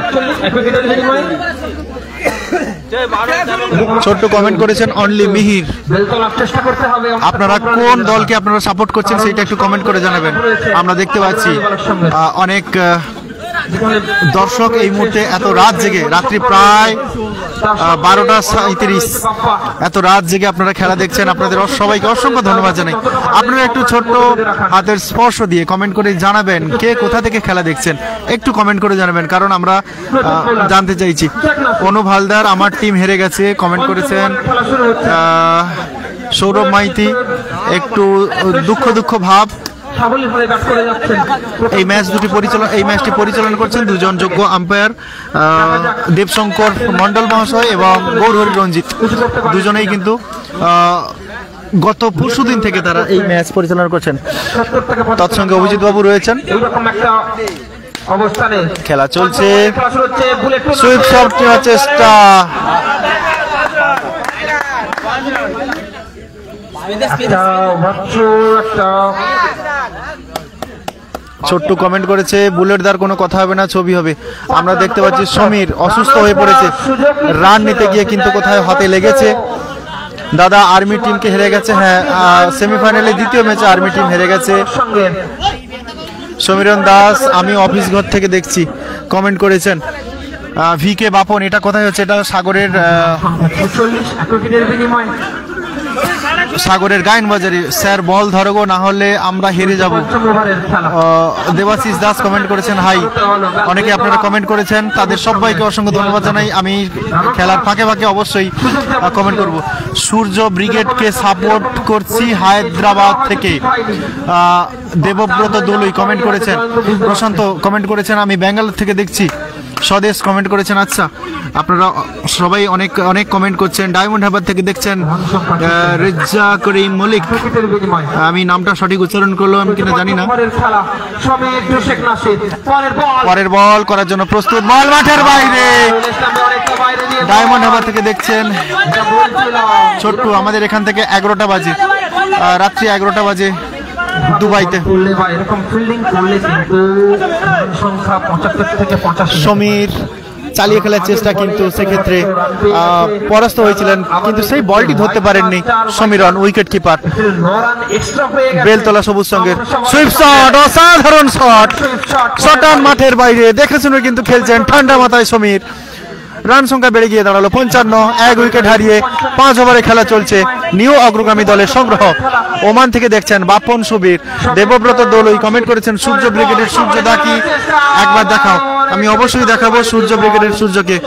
ছোট্ট কমেন্ট করেছেন অনলি মিহির। আপনারা কোন দলকে আপনারা সাপোর্ট করছেন সেটা একটু কমেন্ট করে জানাবেন। আমরা দেখতে পাচ্ছি অনেক দর্শক এই মুহূর্তে এত রাত জেগে, রাত্রি প্রায় 12:37, এত রাত জেগে আপনারা খেলা দেখছেন। আপনাদের সবাইকে অসংখ্য ধন্যবাদ জানাই। আপনারা একটু ছোট্ট হাতের স্পর্শ দিয়ে কমেন্ট করে জানাবেন কে কোথা থেকে খেলা দেখছেন, একটু কমেন্ট করে জানাবেন, কারণ আমরা জানতে চাইছি। অনুপ হালদার আমার টিম হেরে গেছে কমেন্ট করেছেন। সৌরভ মাইতি একটু দুঃখ ভাব। এই ম্যাচটি পরিচালনা করছেন দুজন যোগ্য আম্পায়ার, দেবশঙ্কর মন্ডল মহাশয় এবং গৌরহরি রঞ্জিত। দুজনেই কিন্তু গত পরশুদিন থেকে তারা এই ম্যাচ পরিচালনা করছেন। তৎসঙ্গে অভিজিৎ বাবু রয়েছেন। খেলা চলছে, সুইপ শট নেওয়ার চেষ্টা, ছোট্ট কমেন্ট করেছে বুলেটদার কোনো কথা হবে না, ছবি হবে। আমরা দেখতে পাচ্ছি সমীর অসুস্থ হয়ে পড়েছে, রান নিতে গিয়ে কিন্তু কোথায় হাতে লেগেছে। দাদা আর্মি টিমকে হেরে গেছে, হ্যাঁ সেমিফাইনালে দ্বিতীয় ম্যাচে আর্মি টিম হেরে গেছে। সমীরণ দাস আমি অফিস ঘর থেকে দেখছি কমেন্ট করেছেন। ভিকে বাপন এটা কোথায় হচ্ছে? এটা সাগরের গায়ন বাজারে। স্যার বল ধরো গো, না হলে আমরা হেরে যাব। দেবাশিস দাস কমেন্ট করেছেন হাই। অনেকে আপনারা কমেন্ট করেছেন, তাদের সবাইকে অসংখ্য ধন্যবাদ জানাই। আমি খেলার ফাঁকে ফাঁকে অবশ্যই কমেন্ট করব। সূর্য ব্রিগেডকে সাপোর্ট করছি হায়দ্রাবাদ থেকে। দেবব্রত দোলই কমেন্ট করেছেন। প্রশান্ত কমেন্ট করেছেন আমি ব্যাঙ্গালোর থেকে দেখছি। স্বদেশ কমেন্ট করেছেন। আচ্ছা, আপনারা সবাই অনেক অনেক কমেন্ট করছেন। ডায়মন্ড হারবার থেকে দেখছেন রেজা করিম মলিক, আমি নামটা সঠিক উচ্চারণ করলাম কিনা জানি না। পরের বল করার জন্য প্রস্তুত, বল মাঠের বাইরে। ডায়মন্ড হারবার থেকে দেখছেন ছোট্টু। আমাদের এখান থেকে 11টা বাজে, রাত্রি 11টা বাজে দুবাইতে। সমীর চালিয়ে খেলার চেষ্টা, কিন্তু সেক্ষেত্রে পরাস্ত হয়েছিলেন, কিন্তু সেই বলটি ধরতে পারেননি সমীরন, উইকেট কিপার। বেলতলা সবুজ সঙ্গের সুইপ শট, অসাধারণ শট, শট অন মাঠের বাইরে। দেখে শুনে কিন্তু খেলছেন ঠান্ডা মাথায় সমীর। রান সংখ্যা বেড়ে গিয়ে দাঁড়ালো 55, 1 উইকেট হারিয়ে 5 ওভারে খেলা চলছে। নিউ অগ্রগামী দলের সংগ্রহ। ওমান থেকে দেখছেন বাপন সুবীর। দেবব্রত দোলই কমেন্ট করেছেন সূর্য ব্রিগেডের সূর্য দাকি একবার দেখাও। আমি অবশ্যই দেখাবো সূর্য ব্রিগেডের সূর্যকে।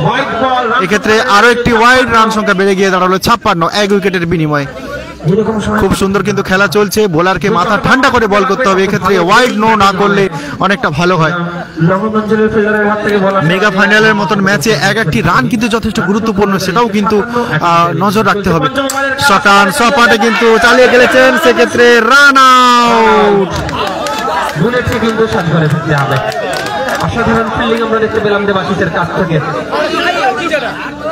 এক্ষেত্রে আরো একটি ওয়াইড, রান সংখ্যা বেড়ে গিয়ে দাঁড়ালো 56, 1 উইকেটের বিনিময়ে। খুব সুন্দর কিন্তু খেলা চলছে। বোলারকে মাথা ঠান্ডা করে বল করতে হবে, এক্ষেত্রে ওয়াইড নো না করলে অনেকটা ভালো হয়। মেগা ফাইনালের মতন ম্যাচে একটি রান কিন্তু যথেষ্ট গুরুত্বপূর্ণ, সেটাও কিন্তু নজর রাখতে হবে। শটান সপাটে কিন্তু চালিয়ে খেলেছেন, সেক্ষেত্রে রান আউট। অসাধারণ ফিল্ডিং আমরা দেখতে পেলাম দেবাশিসের কাছ থেকে।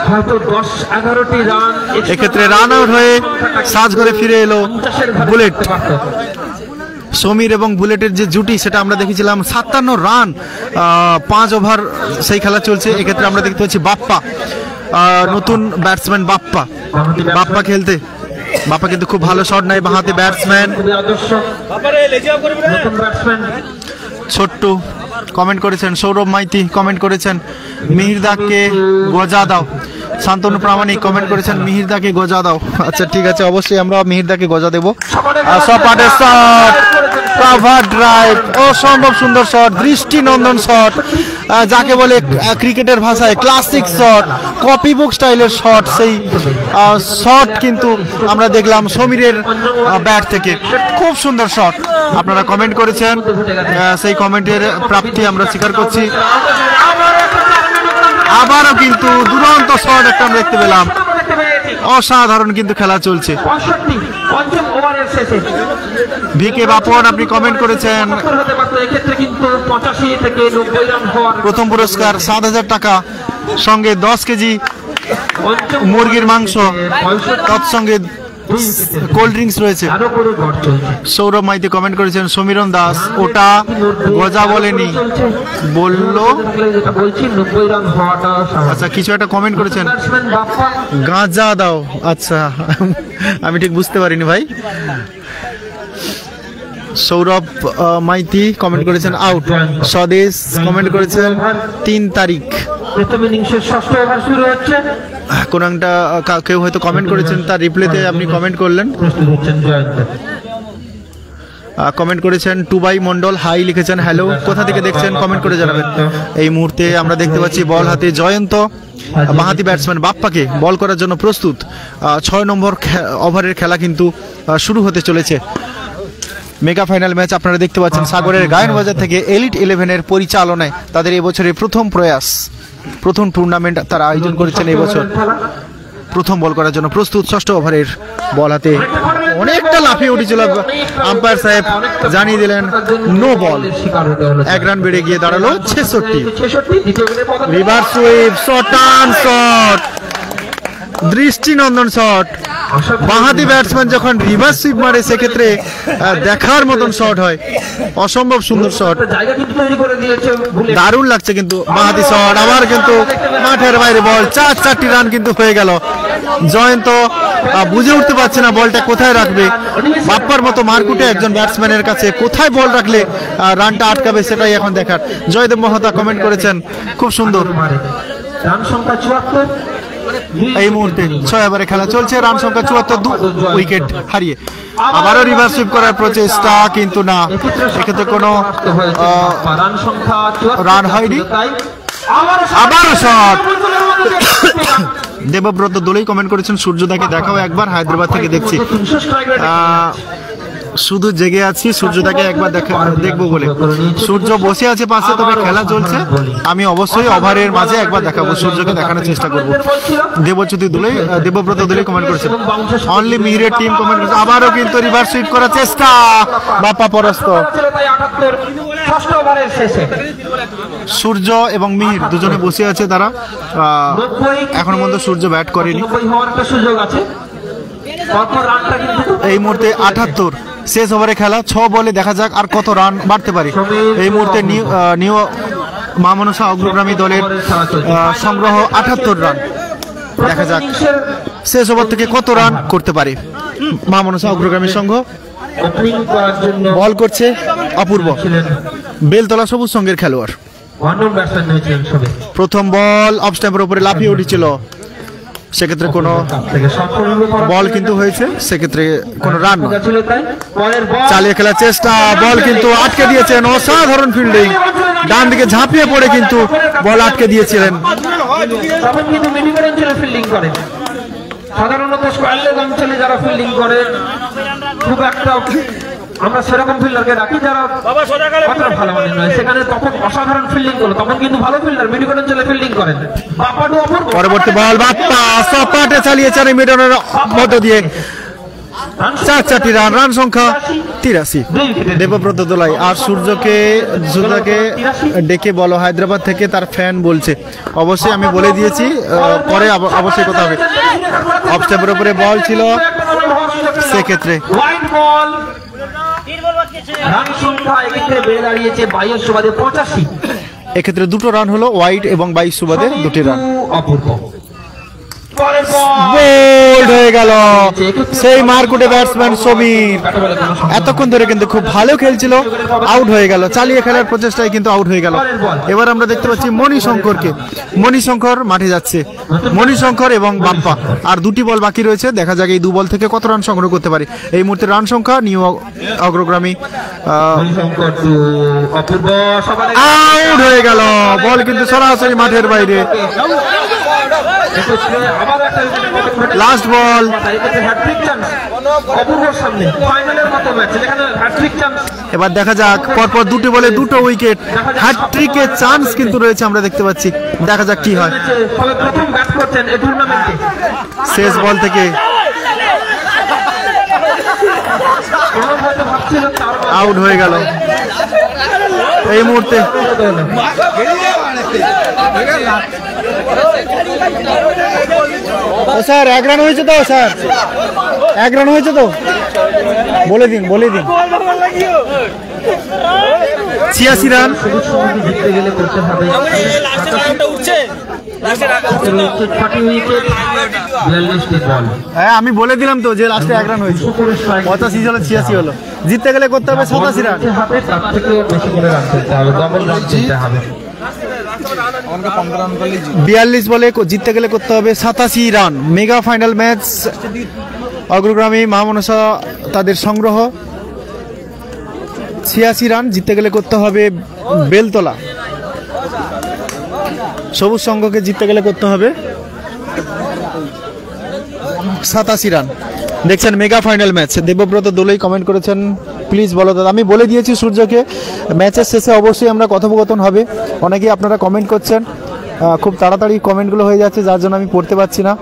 হয়তো 10-11টি রান এক্ষেত্রে রান আউট হয়ে সাজঘরে ফিরে এলো বুলেট। সমীর এবং বুলেটের যে জুটি সেটা আমরা দেখেছিলাম 57 রান 5 ওভার সেই খেলা চলছে। এক্ষেত্রে আমরা দেখতে পাচ্ছি বাপ্পা, নতুন ব্যাটসম্যান বাপ্পা খেলতে। বাপ্পা কিন্তু খুব ভালো শট নেয়, বাঁহাতি ব্যাটসম্যান। ছোট্ট কমেন্ট করেছেন, সৌরভ মাইতি কমেন্ট করেছেন মিহিরদাকে গজা দাও। শান্তনু প্রামাণিক কমেন্ট করেছেন মিহিরদাকে গজা দাও। আচ্ছা ঠিক আছে, অবশ্যই আমরা মিহিরদাকে গজা দেবো। সপাটের শট, কভার ড্রাইভ, অসম্ভব সুন্দর শট, দৃষ্টিনন্দন শট, যাকে বলে ক্রিকেটের ভাষায় ক্লাসিক শট, কপি বুক স্টাইলের শট। সেই শট কিন্তু আমরা দেখলাম সমীরের ব্যাট থেকে, খুব সুন্দর শট। আপনারা কমেন্ট করেছেন, সেই কমেন্টের প্রাপ্তি আমরা স্বীকার করছি। আবারও কিন্তু দুরন্ত শট একটা আমরা দেখতে পেলাম, অসাধারণ কিন্তু খেলা চলছে। ভিকে বাপন আপনি কমেন্ট করেছেন প্রথম পুরস্কার 7,000 টাকা, সঙ্গে 10 কেজি মুরগির মাংস, তৎসঙ্গে কোল্ড ড্রিঙ্কস রয়েছে। সৌরভ মাইতি কমেন্ট করেছেন সমীরণ দাস ওটা গজা বলেনি, বললো আচ্ছা কিছু একটা কমেন্ট করেছেন গাঁজা দাও। আচ্ছা আমি ঠিক বুঝতে পারিনি ভাই। সৌরভ মাইতি কমেন্ট করেছেন আউট। স্বদেশ কমেন্ট করেছেন 3 তারিখ। কোন একটা কেউ হয়তো কমেন্ট করেছেন, তার রিপ্লাইতে আপনি কমেন্ট করলেন। কমেন্ট করেছেন টুবাই মন্ডল হাই লিখেছেন হ্যালো, কোথা থেকে দেখছেন কমেন্ট করে জানাবেন। এই মুহূর্তে আমরা দেখতে পাচ্ছি বল হাতে জয়ন্ত, বাঁহাতি ব্যাটসম্যান বাপ্পাকে বল করার জন্য প্রস্তুত। 6 নম্বর ওভারের খেলা কিন্তু শুরু হতে চলেছে। মেগা ফাইনাল ম্যাচ আপনারা দেখতে পাচ্ছেন সাগরের গায়নবাজার থেকে এলিট 11-এর পরিচালনায় তাদের এবছরের প্রথম প্রয়াস, প্রথম টুর্নামেন্ট তারা আয়োজন করেছেন এবছর। প্রথম বল করার জন্য প্রস্তুত। 6 ওভারের বল হাতে অনেকটা লাফিয়ে উঠেছিল, আম্পায়ার সাহেব জানিয়ে দিলেন নো বল। 1 রান বেড়ে গিয়ে দাঁড়ালো 66। Reverse sweep, shot on shot, দৃষ্টিনন্দন শট। বাঁহাতি ব্যাটসম্যান যখন রিভার্স সুইপ মারে সেক্ষেত্রে দেখার মতন শট হয়, অসম্ভব সুন্দর শট, দারুণ লাগছে কিন্তু বাঁহাতি শট। আবার কিন্তু মাঠের বাইরে বল, 4টি রান কিন্তু হয়ে গেল। জয়ন্ত বুঝে উঠতে পারছে না বলটা কোথায় রাখবে। বাপ্পার মতো মারকুটে একজন ব্যাটসম্যানের কাছে কোথায় বল রাখলে রানটা আটকাবে সেটাই এখন দেখার। জয়দেব মহাতা কমেন্ট করেছেন খুব সুন্দর। রান সংখ্যা 74। এই মুহূর্তে 6 ওভারে খেলা চলছে, রান সংখ্যা 74, 2 উইকেট হারিয়ে। আবারও রিভার্স সুইপ করার প্রচেষ্টা, কিন্তু না, এক্ষেত্রে কোনো রান হয়নি। আবারও শট। দেবব্রত দোলেই কমেন্ট করেছেন সূর্যদাকে দেখাও একবার, হায়দ্রাবাদ থেকে দেখছি। শুধু জেগে আছি সূর্যদাকে একবার দেখবো বলে। সূর্য বসে আছে পাশে, তবে খেলা চলছে। আমি অবশ্যই ওভারের মাঝে একবার দেখাবো, সূর্যকে দেখানোর চেষ্টা করবো। দেবব্রত দোলে কমেন্ট করেছে অনলি মিহিরের টিম কমেন্ট করেছে। আবারও কিন্তু রিভার্স সুইপ করার চেষ্টা, বাপ্পা পরাস্ত। সূর্য এবং মিহির দুজনে বসে আছে, তারা এখনো পর্যন্ত সূর্য ব্যাট করেনি। এই মুহূর্তে 78 শেষ ওভারে খেলা, 6 বলে দেখা যাক আর কত রান বাড়তে পারে। এই মুহূর্তে নিউ মা মনসা অগ্রগামী দলের সংগ্রহ 78 রান। দেখা যাক শেষ ওভার থেকে কত রান করতে পারে মা মনসা অগ্রগামী সংঘ। বল করছে অপূর্ব, বেলতলা সবুজ সংঘের খেলোয়াড়। প্রথম বল অফ স্ট্যাম্পের উপরে লাফিয়ে উঠেছিল, সেক্ষেত্রে কোনো বল কিন্তু হয়েছে, সেক্ষেত্রে কোনো রান নয়। চালিয়ে খেলার চেষ্টা, বল কিন্তু আটকে দিয়েছেন, অসাধারণ ফিল্ডিং, ডান দিকে ঝাঁপিয়ে পড়ে কিন্তু বল আটকে দিয়েছিলেন। সাধারণত স্কয়ার লেগ অঞ্চলে যারা ফিল্ডিং করে খুব একটা আমরা সেরকম ফিল্ডারকে রাখি যারা অতটা ভালো মানের নয়, সেখানে তখন অসাধারণ ফিল্ডিং করলো, তখন কিন্তু ভালো ফিল্ডার মিডিল অঞ্চলে ফিল্ডিং করেন। পরবর্তী বল বাপ্পা সপাটে চালিয়েছেন মিডনের মধ্য দিয়ে, 4টি রান। রান সংখ্যা 83 দেবব্রত দোলাই। আর সূর্যকে ডেকে বলো হায়দ্রাবাদ থেকে তার ফ্যান বলছে। অবশ্যই আমি বলে দিয়েছি, পরে অবশ্যই কথা হবে। অফ স্টেপের উপরে বল ছিল, সেক্ষেত্রে ওয়াইড বল। রান সংখ্যা এক্ষেত্রে বেড়ে দাঁড়িয়েছে 22 সুবাদে 85। এক্ষেত্রে দুটো রান হলো, ওয়াইড এবং 22 সুবাদে দুটি রান। অপূর্ব বোল্ড হয়ে গেল সেই মারকুটে ব্যাটসম্যান সমীর। এতক্ষণ ধরে কিন্তু খুব ভালো খেলছিল, আউট হয়ে গেল। চালিয়ে খেলার প্রচেষ্টায় কিন্তু আউট হয়ে গেল। এবার আমরা দেখতে পাচ্ছি মণিশঙ্করকে। মণিশঙ্কর মাঠে যাচ্ছে, মণিশঙ্কর এবং বাপ্পা। আর দুটি বল বাকি রয়েছে, দেখা যাক এই দু বল থেকে কত রান সংগ্রহ করতে পারে। এই মুহূর্তে রান সংখ্যা নিউ অগ্রগামী আউট হয়ে গেল। বল কিন্তু সরাসরি মাঠের বাইরে। লাস্ট বল, এবার দেখা যাক পরপর দুটো বলে দুটো উইকেট, হ্যাটট্রিকের চান্স কিন্তু রয়েছে আমরা দেখতে পাচ্ছি। দেখা যাক কি হয়। শেষ বল থেকে আউট হয়ে গেল এই মুহূর্তে। স্যার 1 রান হয়েছে তো, স্যার 1 রান হয়েছে তো, বলে দিন 86 রান। হ্যাঁ আমি বলে দিলাম তো যে লাস্টে 1 রান হয়েছে। 85 হলো 86 হলো, জিততে গেলে করতে হবে 87 রান। 42 বলে জিততে গেলে করতে হবে 87 রান। মেগা ফাইনাল ম্যাচ অগ্রগামী মহামনসা তাদের সংগ্রহ 86 রান। জিততে গেলে করতে হবে বেলতলা সবুজ সংঘকে, জিততে গেলে করতে হবে 87 রান। দেখছেন mega final match. Debabrata Dolai comment করেছেন, প্লিজ বলো দাদা। আমি বলে দিয়েছি সূর্যকে, ম্যাচের শেষে অবশ্যই আমরা কথোপকথন হবে। অনেকেই আপনারা কমেন্ট করছেন, খুব তাড়াতাড়ি কমেন্টগুলো হয়ে যাচ্ছে, যার জন্য আমি পড়তে পারছি না।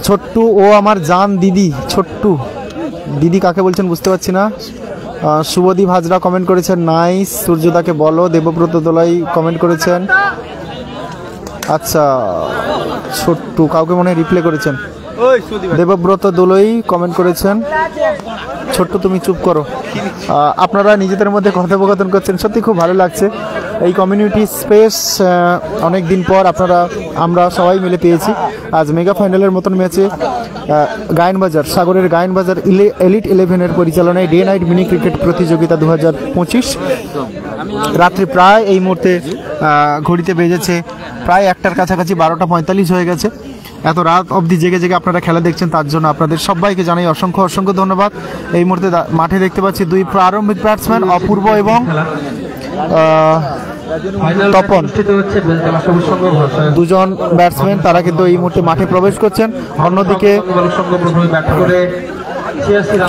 ছোট্টু ও আমার জান দিদি, ছোট্টু দিদি কাকে বলছেন বুঝতে পারছি না। শুভদীপ হাজরা কমেন্ট করেছেন নাইস। সূর্যদাকে বলো। দেবব্রত দোলাই কমেন্ট করেছেন, আচ্ছা ছোট্টু কাউকে মনে হয় রিপ্লাই করেছেন। দেবব্রত দোলাই কমেন্ট করেছেন, ছোট্ট তুমি চুপ করো। আপনারা নিজেদের মধ্যে কথোপকথন করছেন, সত্যি খুব ভালো লাগছে। এই কমিউনিটি স্পেস অনেক দিন পর আমরা সবাই মিলে পেয়েছি। আজ মেগা ফাইনালের মতন ম্যাচে গায়নবাজার, সাগরের গায়নবাজার এলিট 11-এর পরিচালনায় ডে নাইট মিনি ক্রিকেট প্রতিযোগিতা 2025 রাত্রি প্রায় এই মুহূর্তে ঘড়িতে বেজেছে প্রায় 1টার কাছাকাছি, 12:45 হয়ে গেছে। এত রাত অবধি জেগে জেগে আপনারা খেলা দেখছেন, তার জন্য আপনাদের সবাইকে জানাই অসংখ্য ধন্যবাদ। এই মুহূর্তে মাঠে দেখতে পাচ্ছি দুই প্রারম্ভিক ব্যাটসম্যান অপূর্ব এবং তপন, দুজন ব্যাটসম্যান তারা কিন্তু এই মুহূর্তে মাঠে প্রবেশ করছেন। অন্যদিকে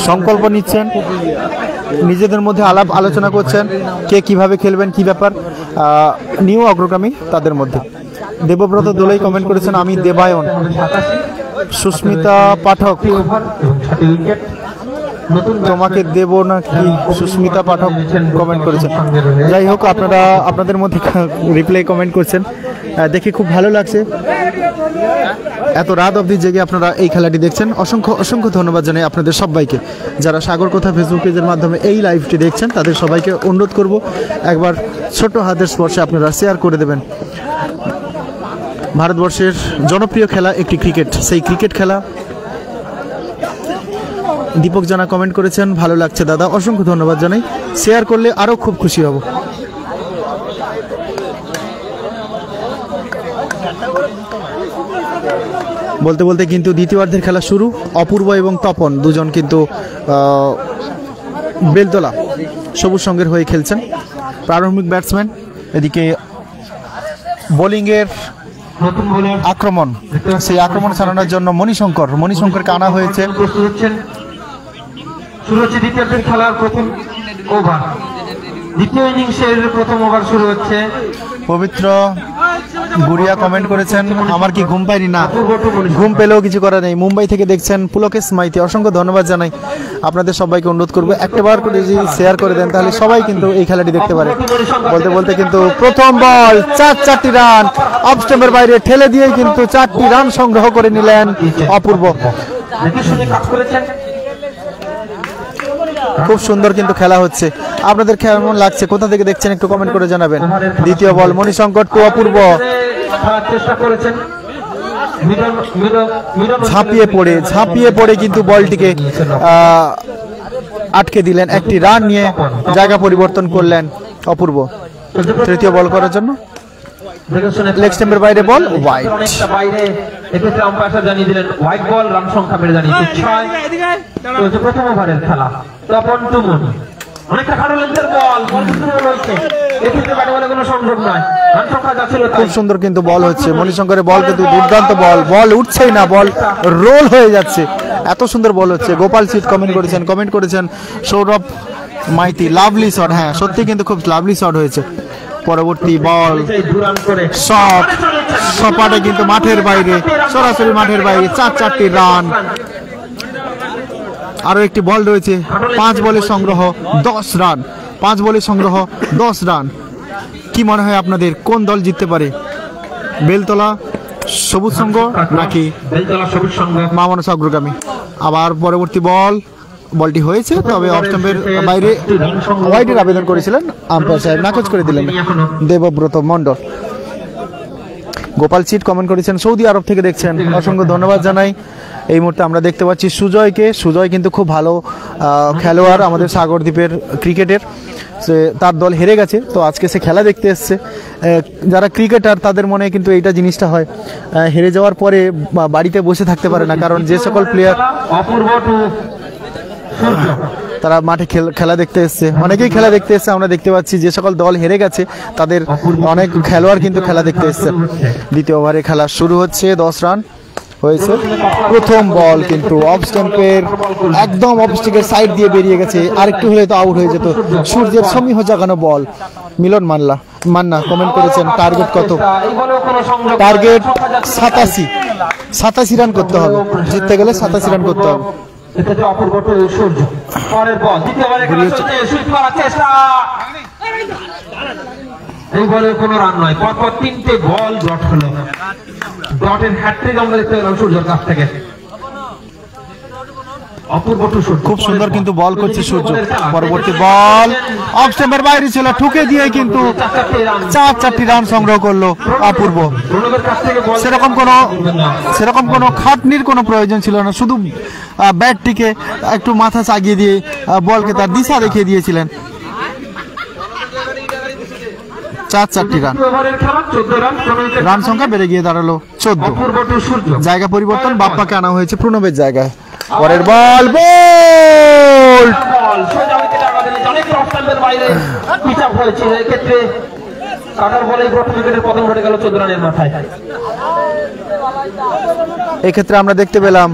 সংকল্প নিচ্ছেন, নিজেদের মধ্যে আলাপ আলোচনা করছেন কে কিভাবে খেলবেন, কি ব্যাপার। নিউ অগ্রগামী তাদের মধ্যে। দেবব্রত দোলাই কমেন্ট করেছেন আমি দেবায়ন। সুস্মিতা পাঠক তোমাকে দেব না কি, সুস্মিতা পাঠক কমেন্ট করেছেন। যাই হোক, আপনারা আপনাদের মধ্যে রিপ্লাই কমেন্ট করছেন, দেখে খুব ভালো লাগছে। এত রাত অবধি জেগে আপনারা এই খেলাটি দেখছেন, অসংখ্য ধন্যবাদ জানাই আপনাদের সবাইকে। যারা সাগর কথা ফেসবুক পেজের মাধ্যমে এই লাইভটি দেখছেন তাদের সবাইকে অনুরোধ করব একবার ছোট হাতের স্পর্শে আপনারা শেয়ার করে দেবেন। ভারতবর্ষের জনপ্রিয় খেলা একটি ক্রিকেট, সেই ক্রিকেট খেলা। দীপক জানা কমেন্ট করেছেন ভালো লাগছে দাদা, অসংখ্য ধন্যবাদ জানাই। শেয়ার করলে আরও খুব খুশি হব। বলতে বলতে কিন্তু দ্বিতীয়ার্ধের খেলা শুরু। অপূর্ব এবং তপন দুজন কিন্তু বেলতলা সবুজ সংঘের হয়ে খেলছেন, প্রারম্ভিক ব্যাটসম্যান। এদিকে বোলিংয়ের আক্রমণ, সেই আক্রমণ চালানোর জন্য মণিশঙ্করকে আনা হয়েছে। শুরু হচ্ছে দ্বিতীয়ার্ধের খেলার প্রথম ওভার, দ্বিতীয় ইনিংসের প্রথম ওভার শুরু হচ্ছে। পবিত্র গুড়িয়া কমেন্ট করেছেন আমার কি ঘুম পাইনি, না ঘুম পেলেও কিছু করার নেই। মুম্বাই থেকে দেখছেন পুলকেশ মাইতি, অসংখ্য ধন্যবাদ জানাই। আপনাদের সবাইকে অনুরোধ করবো একটাবার করে যদি শেয়ার করে দেন তাহলে সবাই কিন্তু এই খেলাটি দেখতে পারে। বলতে বলতে কিন্তু প্রথম বল 4টি রান, অফ স্টাম্পের বাইরে ঠেলে দিয়ে কিন্তু 4টি রান সংগ্রহ করে নিলেন অপূর্ব। খুব সুন্দর কিন্তু খেলা হচ্ছে। আপনাদের কেমন লাগছে, কোথা থেকে দেখছেন একটু কমেন্ট করে জানাবেন। দ্বিতীয় বল মণিশঙ্কর টু অপূর্ব, ঝাঁপিয়ে পড়ে কিন্তু বলটিকে আটকে দিলেন, একটি রান নিয়ে জায়গা পরিবর্তন করলেন অপূর্ব। তৃতীয় বল করার জন্য লেগ স্টাম্পের বাইরে বল ওয়াইড, বাইরে এক্ষেত্রে আম্পায়ার জানিয়ে দিলেন হোয়াইট বল, রান সংখ্যা বেড়ে জানিয়েছে 6। তো প্রথম ওভারের খেলা তপন টুমনি, অনেকটা খারাপ লেন্থের বল রয়েছে, এক্ষেত্রে ব্যাটে বলে কোনো সংযোগ নয়, রান সংখ্যা যাচ্ছিল। খুব সুন্দর কিন্তু বল হচ্ছে, মণিশঙ্করের বল কিন্তু দুর্দান্ত বল, বল উঠছেই না, বল রোল হয়ে যাচ্ছে, এত সুন্দর বল হচ্ছে। গোপাল সিট কমেন্ট করেছেন সৌরভ মাইতি, লাভলি শট, হ্যাঁ সত্যি কিন্তু খুব লাভলি শট হয়েছে। পরবর্তী বল শট, সপাটে কিন্তু মাঠের বাইরে, সরাসরি মাঠের বাইরে, 4টি রান। আরো একটি বল রয়েছে, 5 বলে সংগ্রহ 10 রান, 5 বলে সংগ্রহ 10 রান। কি মনে হয় আপনাদের কোন দল জিততে পারে, বেলতলা সবুজ সংঘ নাকি মামনস অগ্রগামী? আবার পরবর্তী বলটি হয়েছে, তবে অফ স্টাম্পের বাইরে ওয়াইডের আবেদন করেছিলেন আম্পায়ার সাহেব, নাকচ করে দিলেন দেবব্রত মণ্ডল। গোপাল চিট কমেন্ট করেছেন সৌদি আরব থেকে দেখছেন, অসংখ্য ধন্যবাদ জানাই। এই মুহূর্তে আমরা দেখতে পাচ্ছি সুজয়কে, সুজয় কিন্তু খুব ভালো খেলোয়াড় আমাদের সাগরদ্বীপের ক্রিকেটের, তার দল হেরে গেছে, তো আজকে সে খেলা দেখতে এসছে। যারা ক্রিকেটার তাদের মনে কিন্তু এইটা জিনিসটা হয়, হেরে যাওয়ার পরে বাড়িতে বসে থাকতে পারে না, কারণ যে সকল প্লেয়ার তারা মাঠে খেলা দেখতে এসছে, অনেকেই খেলা দেখতে এসছে। আমরা দেখতে পাচ্ছি যে সকল দল হেরে গেছে তাদের অনেক খেলোয়াড় কিন্তু খেলা দেখতে এসছে। দ্বিতীয় ওভারে খেলা শুরু হচ্ছে, 10 রান হয়েছে। প্রথম বল কিন্তু অফ স্টাম্পের একদম অফ স্টিকের সাইড দিয়ে বেরিয়ে গেছে, আরেকটু হলে তো আউট হয়ে যেত। সূর্যের সমীহ জাগানো বল, মিলন মান্না কমেন্ট করেছেন টার্গেট কত? টার্গেট 87 রান করতে হবে, জিততে গেলে 87 রান করতে হবে। এই বলে কোনো রান নয়, পরপর 3টে বল ডট হলো, ডটের হ্যাট্রিক আমরা দেখতে পেলাম সূর্যের কাছ থেকে। খুব সুন্দর কিন্তু বল করছে সূর্য। পরবর্তী বল অফ স্টাম্পের বাইরে ছিল, ঠুকে দিয়ে কিন্তু 4টি রান সংগ্রহ করলো অপূর্ব। সেরকম কোনো খাটনির কোনো প্রয়োজন ছিল না, শুধু ব্যাটটিকে একটু মাথা চাগিয়ে দিয়ে বলকে তার দিশা দেখিয়ে দিয়েছিলেন। 4টি রান, রান সংখ্যা বেড়ে গিয়ে দাঁড়ালো 14। জায়গা পরিবর্তন, বাপ্পাকে আনা হয়েছে প্রণবের জায়গায়। পরের বল এক্ষেত্রে আমরা দেখতে পেলাম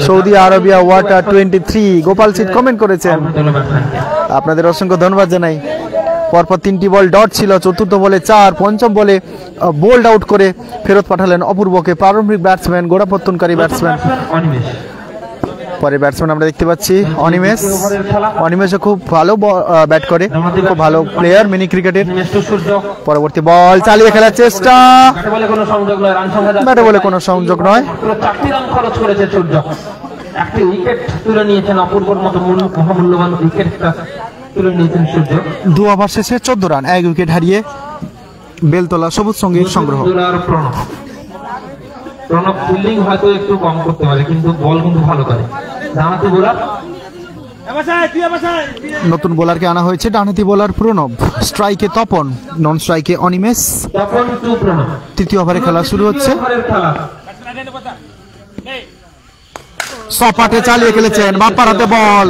সৌদি আরবিয়া ওয়াটার 23 গোপাল সিট কমেন্ট করেছেন, আপনাদের অসংখ্য ধন্যবাদ জানাই। পরপর 3টি বল ডট ছিল, চতুর্থ বলে 4, পঞ্চম বলে বোল্ড আউট করে ফেরত পাঠালেন অপূর্বকে। প্রারম্ভিক ব্যাটসম্যান গোড়াপত্তনকারী ব্যাটসম্যান, পরে ব্যাটসম্যান আমরা দেখতে পাচ্ছি অনিমেষও খুব ভালো ব্যাট করে, খুব ভালো প্লেয়ার মিনি ক্রিকেটের। পরবর্তী বল চালিয়ে খেলার চেষ্টা, ব্যাটে বলে কোনো সংযোগ নয়। 4টি রান খরচ করেছে সূর্য, একটি উইকেট তুলে নিয়েছেন অপূর্বর মতো মহামূল্যবান উইকেটটা তুলে নিয়েছেন সূর্য। 2 ওভার শেষে 14 রান, 1 উইকেট হারিয়ে বেলতলা সবুজ সঙ্গীর সংগ্রহ। প্রণব ফিল্ডিং হয়তো একটু কম করতে পারে, কিন্তু বল কিন্তু ভালো করে। ডানহাতি বোলার নতুন বোলারকে আনা হয়েছে, ডানহাতি বোলার প্রণব, স্ট্রাইকে তপন, নন স্ট্রাইকে অনিমেষ। তৃতীয় ওভারে খেলা শুরু হচ্ছে, সপাটে চালিয়ে খেলেছেন, বাপ্পার হাতে বল,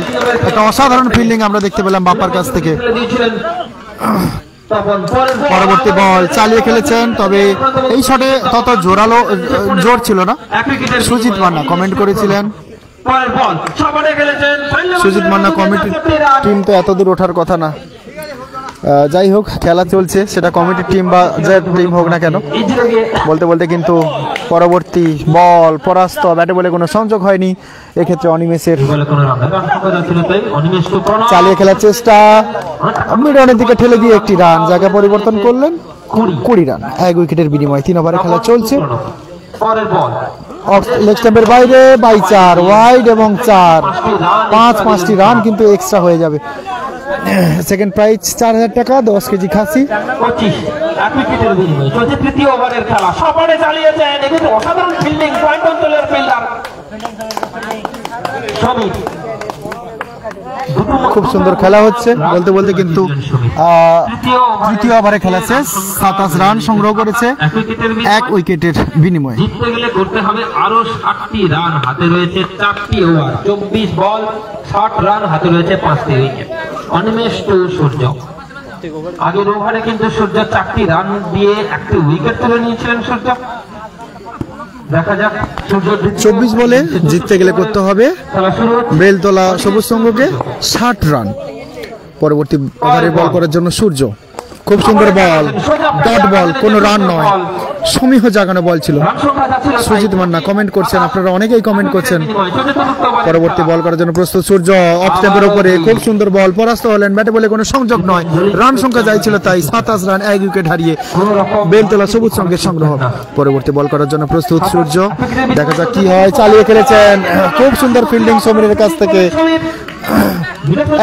একটা অসাধারণ ফিল্ডিং আমরা দেখতে পেলাম বাপ্পার কাছ থেকে। পরবর্তী বল চালিয়ে খেলেছেন, তবে এই শটে তত জোরালো জোর ছিল না। সুজিত মান্না কমেন্ট করেছিলেন, সুজিত মান্না কমিটির টিম তো এত দূর ওঠার কথা না, যাই হোক, খেলা চলছে, সেটা কমিটির টিম বা যে টিম হোক না কেন, বলতে বলতে কিন্তু পরবর্তী বল পরাস্ত, ব্যাটে বলে কোনো সংযোগ হয়নি। এক্ষেত্রে অনিমেষের চালিয়ে খেলার চেষ্টা, মিডনের দিকে ঠেলে দিয়ে একটি রান, জায়গা পরিবর্তন করলেন, 20 রান 1 উইকেটের বিনিময়ে। 3 ওভারে খেলা চলছে, লেগ স্টাম্পের বাইরে বাই 4, ওয়াইড এবং 4, 5টি রান কিন্তু এক্সট্রা হয়ে যাবে। সেকেন্ড প্রাইজ 4000 টাকা, 10 কেজি খাসি। তৃতীয় ওভারের খেলা সবারে চালিয়েছেন, এক্ষেত্রে অসাধারণ ফিল্ডিং পয়েন্ট অঞ্চলের ফিল্ডার সমীর। খুব সুন্দর খেলা হচ্ছে, বলতে বলতে কিন্তু তৃতীয় ওভারে খেলা শেষ। 27 রান সংগ্রহ করেছে 1 উইকেটের বিনিময়ে। জিততে গেলে করতে হবে আরো 60টি রান, হাতে রয়েছে 4টি ওভার, 24 বল, 60 রান, হাতে রয়েছে 5টি উইকেট। অনিমেষ টু সূর্য, আগের ওভারে কিন্তু সূর্য 4টি রান দিয়ে 1টি উইকেট তুলে নিয়েছিলেন সূর্য। দেখা যাক সূর্য 24 বলে জিততে গেলে করতে হবে বেলতলা সবুজ সংঘকে 60 রান। পরবর্তী ওভারে বল করার জন্য সূর্য, খুব সুন্দর বল, ডট বল, কোনো রান নয়, সমীহ জাগানো বল ছিল। সুজিত মান্না কমেন্ট করছেন, আপনারা অনেকেই কমেন্ট করছেন। পরবর্তী বল করার জন্য প্রস্তুত সূর্য, অফ স্টেপের উপরে খুব সুন্দর বল, পরাস্ত হলেন, ব্যাটে বলে কোনো সংযোগ নয়। রান সংখ্যা যাই ছিল তাই, 27 রান 1 উইকেট হারিয়ে বেলতলা সবুজ সংঘের সংগ্রহ। পরবর্তী বল করার জন্য প্রস্তুত সূর্য, দেখা যাক কি হয়। চালিয়ে খেলেছেন, খুব সুন্দর ফিল্ডিং সমীরের কাছ থেকে,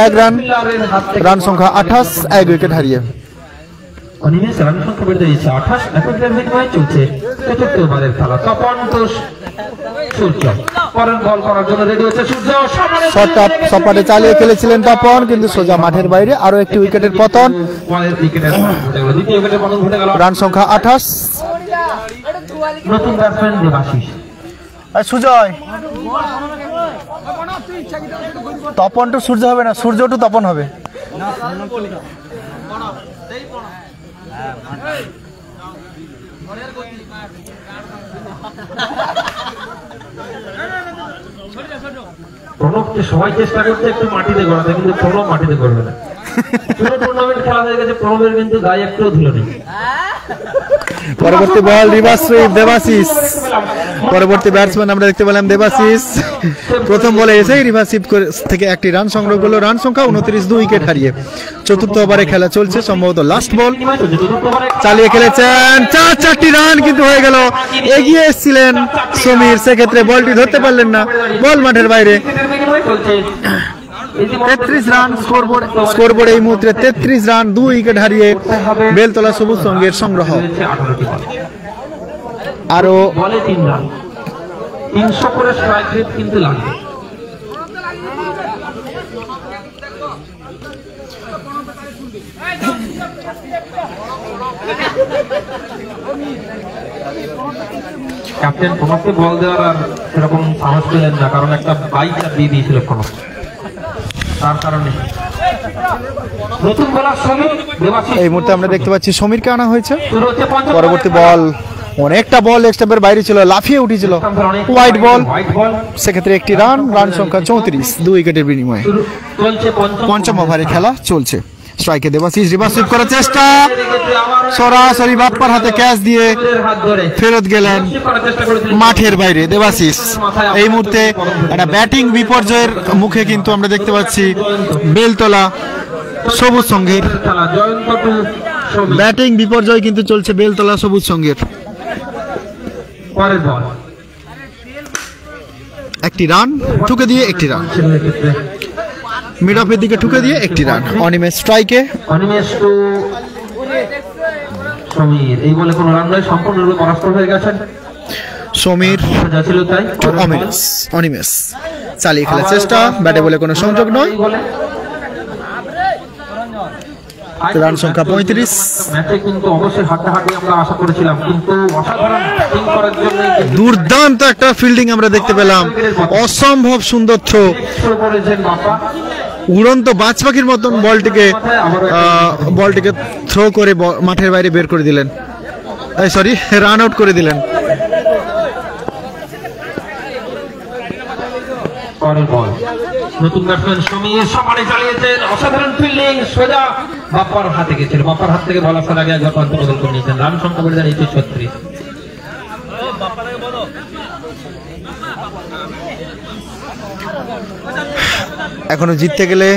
1 রান, রান সংখ্যা 28, 1 উইকেট হারিয়ে। অনিমেষ রান সংখ্যা বেড়ে দিয়েছে 28, এককের বিনিময়ে চলছে চতুর্থ ওভারের খেলা। তপন তোষ সূর্য পরের বল করার জন্য রেডি হচ্ছে সূর্য, শর্ট আপ সপাটে চালিয়ে খেলেছিলেন তপন, কিন্তু সোজা মাঠের বাইরে, আরো একটি উইকেটের পতন। দ্বিতীয় উইকেটের পতন ঘটে গেল। রান সংখ্যা 28। নতুন ব্যাটসম্যান দেবাশিস। সুজয়, তপন টু সূর্য হবে না, সূর্য টু তপন হবে। প্রণবকে সবাই চেষ্টা করছে একটু মাটিতে গড়াতে, কিন্তু প্রণব মাটিতে করবে না। পুরো টুর্নামেন্ট খেলা হয়ে গেছে, প্রণবের কিন্তু গায়ে একটু ধুলো নেই। পরবর্তী বল রিভার্স সুইপ দেবাশিস, পরবর্তী ব্যাটসম্যান আমরা দেখতে পেলাম দেবাশিস। প্রথম বলে এসেই রিভার্স সুইপ থেকে একটি রান সংগ্রহ করলো, রান সংখ্যা 29, 2 উইকেট হারিয়ে। চতুর্থ ওভারে খেলা চলছে, সম্ভবত লাস্ট বল। চালিয়ে খেলেছেন, 4টি রান কিন্তু হয়ে গেল। এগিয়ে এসেছিলেন সমীর, সেক্ষেত্রে বলটি ধরতে পারলেন না, বল মাঠের বাইরে। 33 রান স্কোরবোর্ড এই মুহূর্তে 33 রান, 2 উইকেট হারিয়ে বেলতলা সবুজ সংঘের সংগ্রহ। আরো বলে 3 রান, 300 করে স্ট্রাইক রেট কিন্তু লাগবে। ক্যাপ্টেন প্রণবকে বল দেওয়ার আর সেরকম সাহস পেলেন না, কারণ একটা বাইক দিয়ে দিয়েছিল প্রণব, তার কারণে। নতুন বোলার সমীর দেবাশিস, এই মুহূর্তে আমরা দেখতে পাচ্ছি সমীরকে আনা হয়েছে। পরবর্তী বল, অনেকটা বল লেগ স্টাম্পের বাইরে ছিল, লাফিয়ে উঠেছিল, ওয়াইড বল, সেক্ষেত্রে একটি রান, রান সংখ্যা 34, 2 উইকেটের বিনিময়ে। পঞ্চম ওভারে খেলা চলছে। স্ট্রাইকে দেবাশিস, রিভার্স সুইপ করার চেষ্টা, সরাসরি বাপ্পার হাতে ক্যাচ দিয়ে ফেরত গেলেন মাঠের বাইরে দেবাশিস। এই মুহূর্তে একটা ব্যাটিং বিপর্যয়ের মুখে কিন্তু আমরা দেখতে পাচ্ছি বেলতলা সবুজ সংঘের। ব্যাটিং বিপর্যয় কিন্তু চলছে বেলতলা সবুজ সংঘের। একটি রান ঠুকে দিয়ে একটি রান, মিড অফের দিকে ঠুকে দিয়ে একটি রান। অনিমেষ স্ট্রাইকে, অনিমেষ টু সমীর, এই বলে কোনো রান নয়, সম্পূর্ণরূপে পরাস্ত হয়ে গেছেন সমীর টু অনিমেষ। চালিয়ে খেলার চেষ্টা, ব্যাটে বলে কোনো সংযোগ নয়, রান সংখ্যা 35। ম্যাচে কিন্তু অবশ্যই হাড্ডাহাড্ডি আমরা আশা করেছিলাম, কিন্তু অসাধারণ ব্যাটিং করার জন্য দুর্দান্ত একটা ফিল্ডিং আমরা দেখতে পেলাম, অসম্ভব সুন্দর থ্রো, উড়ন্ত বাজ পাখির মতন বলটিকে থ্রো করে মাঠের বাইরে বের করে দিলেন, সরি রান আউট করে দিলেন। নতুন ব্যাটসম্যান সমীর সমানে চালিয়েছেন, অসাধারণ ফিল্ডিং, সোজা বাপ্পার হাতে গেছিল, বাপ্পার হাত থেকে বল আসার আগে একবার প্রান্ত বদল করে নিয়েছেন। রান সংখ্যা বেড়ে দাঁড়িয়েছে 36। এখনো জিততে গেলে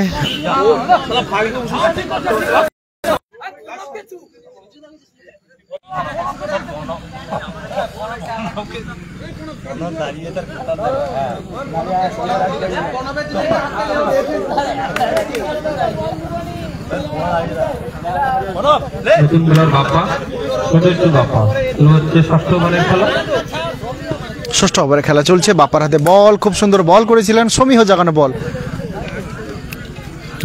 নতুন বোলার বাপ্পা, সদস্য বাপ্পা, হচ্ছে ষষ্ঠ ওভারের খেলা। ষষ্ঠ ওভারে খেলা চলছে। বাপ্পার হাতে বল, খুব সুন্দর বল করেছিলেন, সমীহ জাগানো বল,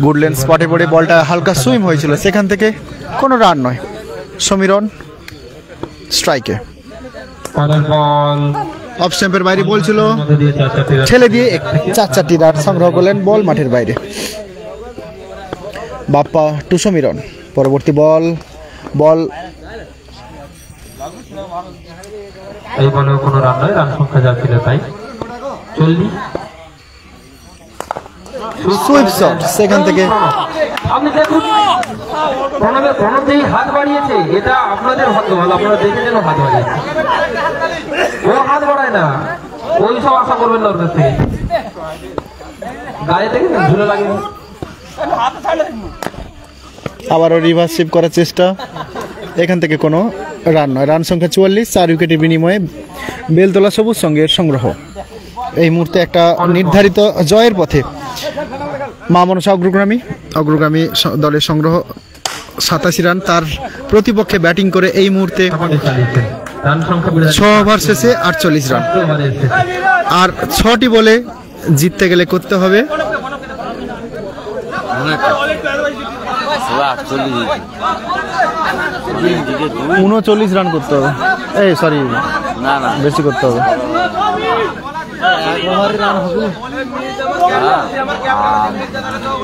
গুডল্যান্ড স্পটে পড়ে বলটা হালকা সুইম হয়েছিল, সেখান থেকে কোনো রান নয়। সমীরন স্ট্রাইকে, বল অফ স্ট্যাম্পের বাইরে বল ছিল, ছেলে দিয়ে 4-4টি রান সংগ্রহ করলেন, বল মাঠের বাইরে। বাপ্পা টু সমীরন, পরবর্তী বল, বল এই বলেও কোনো রান নয়, রান সংখ্যা যা ছিল তাই 40। সুইপ শট, সেখান থেকে আপনি দেখুন প্রণবেই হাত বাড়িয়েছে, এটা আপনাদের ভাগ্য ভালো, আপনারা দেখেছেন হাত বাড়িয়েছে, ও হাত বাড়ায় না, ওই সব আশা করবেন না ওর কাছ থেকে, গায়ে থেকে ঝুলে লাগে। আবারও রিভার্স শিপ করার চেষ্টা, এখান থেকে কোনো রান নয়। রান সংখ্যা 44, 4 উইকেটের বিনিময়ে বেলতলা সবুজ সঙ্গের সংগ্রহ। এই মুহূর্তে একটা নির্ধারিত জয়ের পথে মা মনসা অগ্রগামী দলের সংগ্রহ 87 রান। তার প্রতিপক্ষে ব্যাটিং করে এই মুহূর্তে 6 ওভার শেষে 48 রান। আর 6টি বলে জিততে গেলে করতে হবে 39 রান করতে হবে, এই সরি বেশি করতে হবে।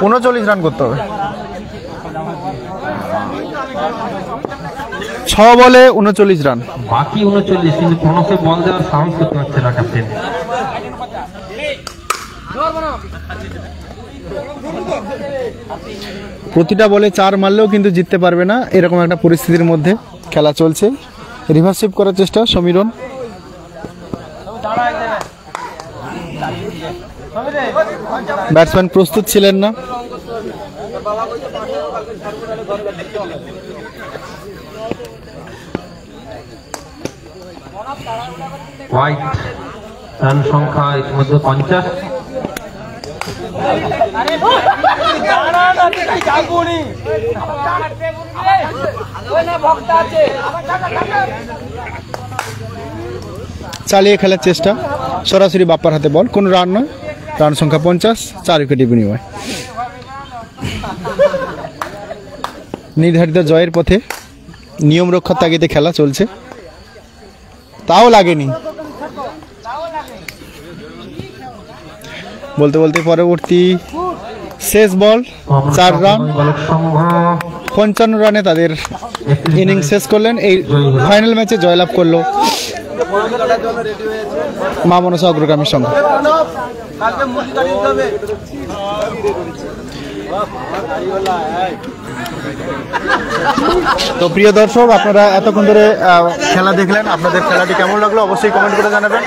39 রান করতে হবে, 6 বলে 39 রান। বাকি 39, কিন্তু কোনোকে বল দেওয়ার সাহস করতে পারছে না ক্যাপ্টেন। প্রতিটা বলে 4 মারলেও কিন্তু জিততে পারবে না, এরকম একটা পরিস্থিতির মধ্যে খেলা চলছে। রিভার্স শিপ করার চেষ্টা সমীরন, ব্যাটসম্যান প্রস্তুত ছিলেন না। হোয়াইট, রান সংখ্যা ইতিমধ্যে 50। চালিয়ে খেলার চেষ্টা, সরাসরি বাপ্পার হাতে বল, কোনো রান নয়। রান সংখ্যা 50, 4 উইকেটের বিনিময়। নির্ধারিত জয়ের পথে নিয়ম রক্ষার তাগিদে খেলা চলছে, তাও লাগেনি। বলতে বলতে পরবর্তী শেষ বল, 4 রান, 55 রানে তাদের ইনিংস শেষ করলেন। এই ফাইনাল ম্যাচে জয়লাভ করলো মা মনসা অগ্রগামীর সঙ্গে। তো প্রিয় দর্শক, আপনারা এতক্ষণ ধরে খেলা দেখলেন, আপনাদের খেলাটি কেমন লাগলো অবশ্যই কমেন্ট করে জানাবেন।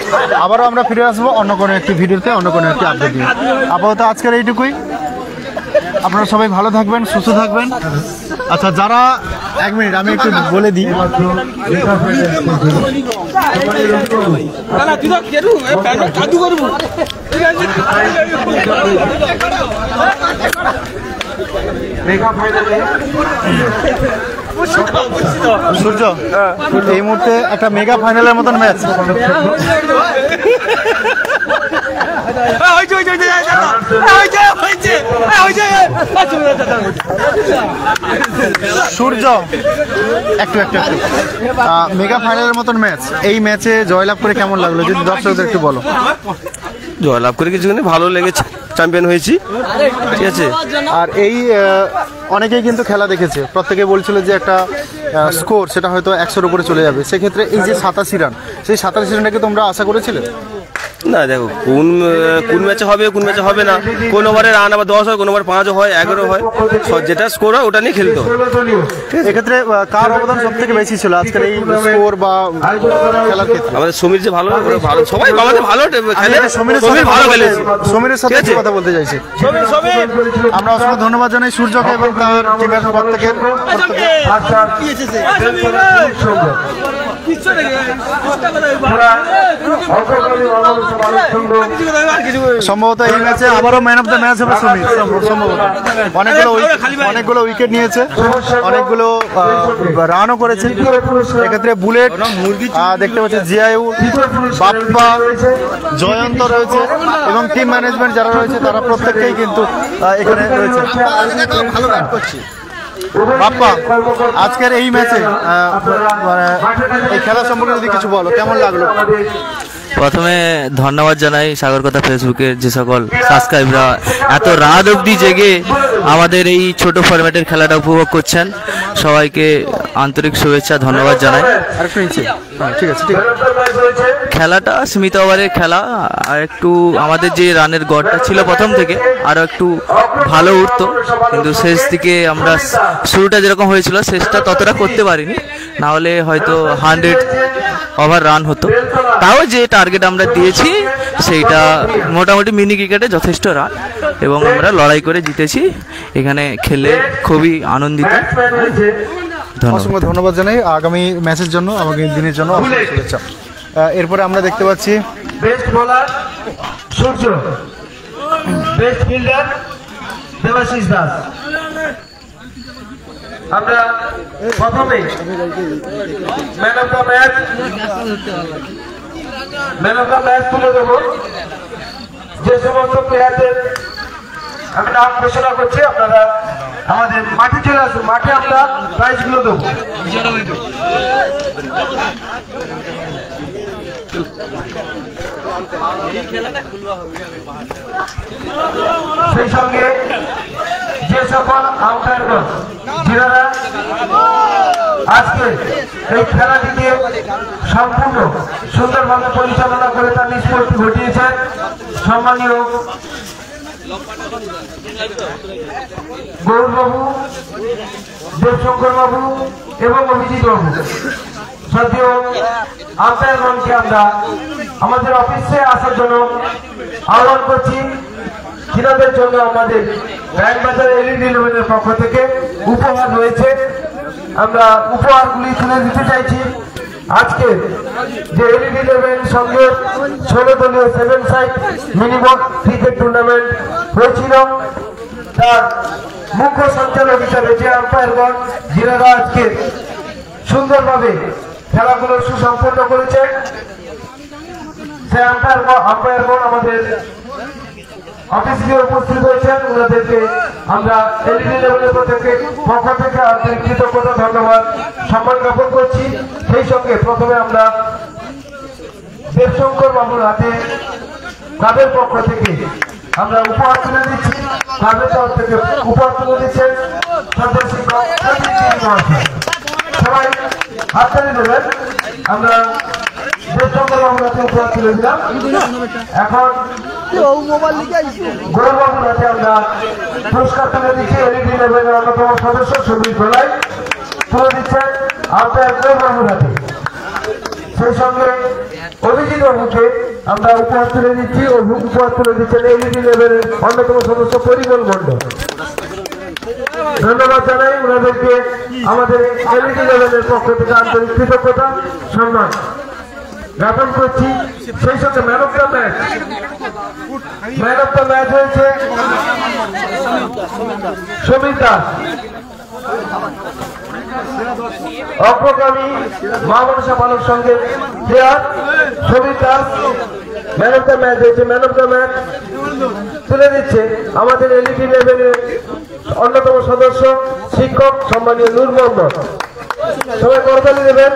আবারও আমরা ফিরে আসবো অন্য কোনো একটি ভিডিওতে, অন্য কোনো একটি আপডেট দিয়ে। আপাতত আজকের এইটুকুই, আপনারা সবাই ভালো থাকবেন, সুস্থ থাকবেন। আচ্ছা, যারা 1 মিনিট আমি একটু বলে দিই, সূর্য এই মুহূর্তে একটা মেগা ফাইনালের মতন ম্যাচ। সূর্য একটু মেগা ফাইনালের মতন ম্যাচ, এই ম্যাচে জয়লাভ করে কেমন লাগলো যদি দর্শকদের একটু বলো। জয়লাভ করে কিছুখানি ভালো লেগেছে, চ্যাম্পিয়ন হয়েছি, ঠিক আছে। আর এই অনেকেই কিন্তু খেলা দেখেছে, প্রত্যেকে বলছিল যে একটা স্কোর সেটা হয়তো 100-র উপরে চলে যাবে, সেক্ষেত্রে এই যে 87 রান, সেই 87 রানটাকে তোমরা আশা করেছিলে? না দেখো কোন ম্যাচে হবে কোন ম্যাচে হবে না, কোন ওভারে রান আবার 10 হয়, কোন ওভার 5 হয়, 11 হয়, যেটা স্কোর হয় ওটা নিয়ে খেলতে হয়। এক্ষেত্রে কার অবদান সব থেকে বেশি ছিল আজকের এই স্কোর বা খেলার ক্ষেত্রে? আমাদের সমীর যে ভালো সবাই আমাদের ভালো খেলে, সমীর ভালো খেলেছে, সমীরের সাথে কথা বলতে চাইছি। আমরা অসংখ্য ধন্যবাদ জানাই সূর্যকে এবং তার টিমের প্রত্যেকের। সম্ভবত এই ম্যাচে আবারও ম্যান অফ দ্য ম্যাচ হবে সমীর। সম্ভবত অনেকগুলো উইকেট নিয়েছে, অনেকগুলো রানও করেছে। এক্ষেত্রে বুলেট দেখতে পাচ্ছি, জিয়ায়ু, বাপ্পা, জয়ন্ত রয়েছে এবং টিম ম্যানেজমেন্ট যারা রয়েছে তারা প্রত্যেককেই কিন্তু এখানে রয়েছে। বাপ্পা, আজকের এই ম্যাচে এই খেলা সম্পর্কে যদি কিছু বলো, কেমন লাগলো? প্রথমে ধন্যবাদ জানাই সাগর কথা ফেসবুকের যে সকল সাবস্ক্রাইবরা এত রাত অবধি জেগে আমাদের এই ছোট ফরম্যাটের খেলাটা উপভোগ করছেন। সবাইকে আন্তরিক শুভেচ্ছা, ধন্যবাদ জানাই। ঠিক আছে। খেলাটা সীমিত ওভারের খেলা, আর একটু আমাদের যে রানের গড়টা ছিল প্রথম থেকে আরও একটু ভালো উঠতো, কিন্তু শেষ দিকে আমরা শুরুটা যেরকম হয়েছিল শেষটা ততটা করতে পারিনি, না হলে হয়তো 100 ওভার রান হতো। তাও যে টার্গেট আমরা দিয়েছি সেইটা মোটামুটি মিনি ক্রিকেটে যথেষ্ট রান, এবং আমরা লড়াই করে জিতেছি। এখানে খেলে খুবই আনন্দিত। অসংখ্য ধন্যবাদ জানাই আগামী ম্যাচের জন্য, আগামী দিনের জন্য শুভেচ্ছা। এরপরে আমরা দেখতে পাচ্ছি বেস্ট বোলার সূর্য, বেস্ট ফিল্ডার দেবাশিস দাস। আমরা প্রথমে ম্যান অফ দ্য ম্যাচ তুলে দেবো। যে সমস্ত প্লেয়ারদের আমি নাম ঘোষণা করছি, আপনারা আমাদের মাঠে চলে আসুন, মাঠে আমরা প্রাইজগুলো দেবো। সেই সঙ্গে যে সকল আম্পায়ারগণ যারা আজকে এই খেলাটিকে সম্পূর্ণ সুন্দরভাবে পরিচালনা করে তার নিষ্পত্তি ঘটিয়েছেন, সম্মানীয় গৌরবাবু, দেবশঙ্কর বাবু এবং অভিজিৎ বাবু, সদ্য আম্পায়ারগণকে আমরা আমাদের অফিসে আসার জন্য আহ্বান করছি। তিনাদের জন্য আমাদের ব্যাংকবাজার এলইডি ইলেভেনের পক্ষ থেকে উপহার রয়েছে, আমরা উপহারগুলি তুলে দিতে চাইছি। আজকে যে এলইডি ইলেভেন সঙ্গে 16 দলীয় 7 সাইড মিনিমাম ক্রিকেট টুর্নামেন্ট হয়েছিল, তার মুখ্য সঞ্চালক হিসাবে যে আম্পায়ারগণ যিনারা আজকে সুন্দরভাবে খেলাগুলো সুসম্পন্ন করেছে, সে আম্পায়ারগণ আমাদের অফিসে উপস্থিত হয়েছেন। ওনাদেরকে আমরা এলইডি লেভেলের পক্ষ থেকে আন্তরিক কৃতজ্ঞতা, ধন্যবাদ, সম্মান জ্ঞাপন করছি। সেই সঙ্গে প্রথমে আমরা দেবশঙ্কর বাবুর হাতে তাদের পক্ষ থেকে আমরা উপহার তুলে দিচ্ছি। তাদের তরফ থেকে উপহার তুলে দিচ্ছেন সদস্য শিক্ষক সবাই হাততালি দেবেন। আমরা দেবশঙ্কর বাবুর হাতে উপহার তুলে দিলাম। এখন গৌরবাবুর হাতে আমরা পুরস্কার তুলে দিচ্ছি। এলইডি লেভেলের অন্যতম সদস্য সুবীর গোলাই তুলে দিচ্ছেন আম্পায়ার গৌরবাবুর হাতে। সেই সঙ্গে অভিজিৎ বাবুকে আমরা উপহার তুলে দিচ্ছি। উপহার তুলে দিচ্ছেন এলইডি লেভেলের অন্যতম সদস্য পরিমল মণ্ডল। ধন্যবাদ জানাই ওনাদেরকে আমাদের এলইডি লেভেলের পক্ষ থেকে আন্তরিক কৃতজ্ঞতা, সম্মান জ্ঞাপন করছি। সেই সঙ্গে ম্যান অফ দ্য ম্যাচ হয়েছে সমীর দাস। অগ্রগামী মা মনসা বালক সঙ্গে player Samir Das man of the match হয়েছে। ম্যান অফ দ্য ম্যাচ তুলে দিচ্ছে আমাদের এলইডি লেভেলের অন্যতম সদস্য শিক্ষক সম্মানীয় নূর মোহাম্মদ। সবাই করতালি দেবেন।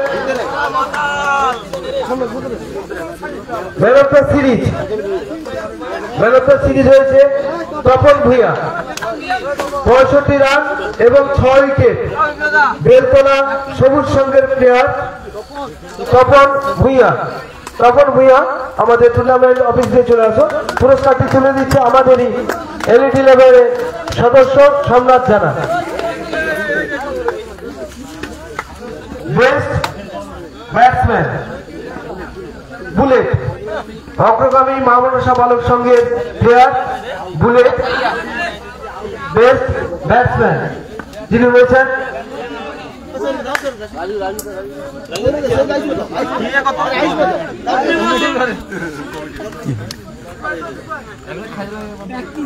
ম্যান অফ দ্য সিরিজ হয়েছে তপন ভূঁইয়া, 65 রান এবং 6 উইকেট। বেলতলা সবুজ সংঘের প্লেয়ার তপন ভূঁইয়া তপন ভূঁইয়া আমাদের টুর্নামেন্ট অফিস দিয়ে চলে আসো। পুরস্কারটি তুলে দিচ্ছে আমাদেরই এলইডি লেভেলের সদস্য সম্রাট জানা। বেস্ট ব্যাটসম্যান বুলেট, অগ্রগামী মা মনসা বালক সংঘের প্লেয়ার বুলেট বেস্ট ব্যাটসম্যান যিনি রয়েছেন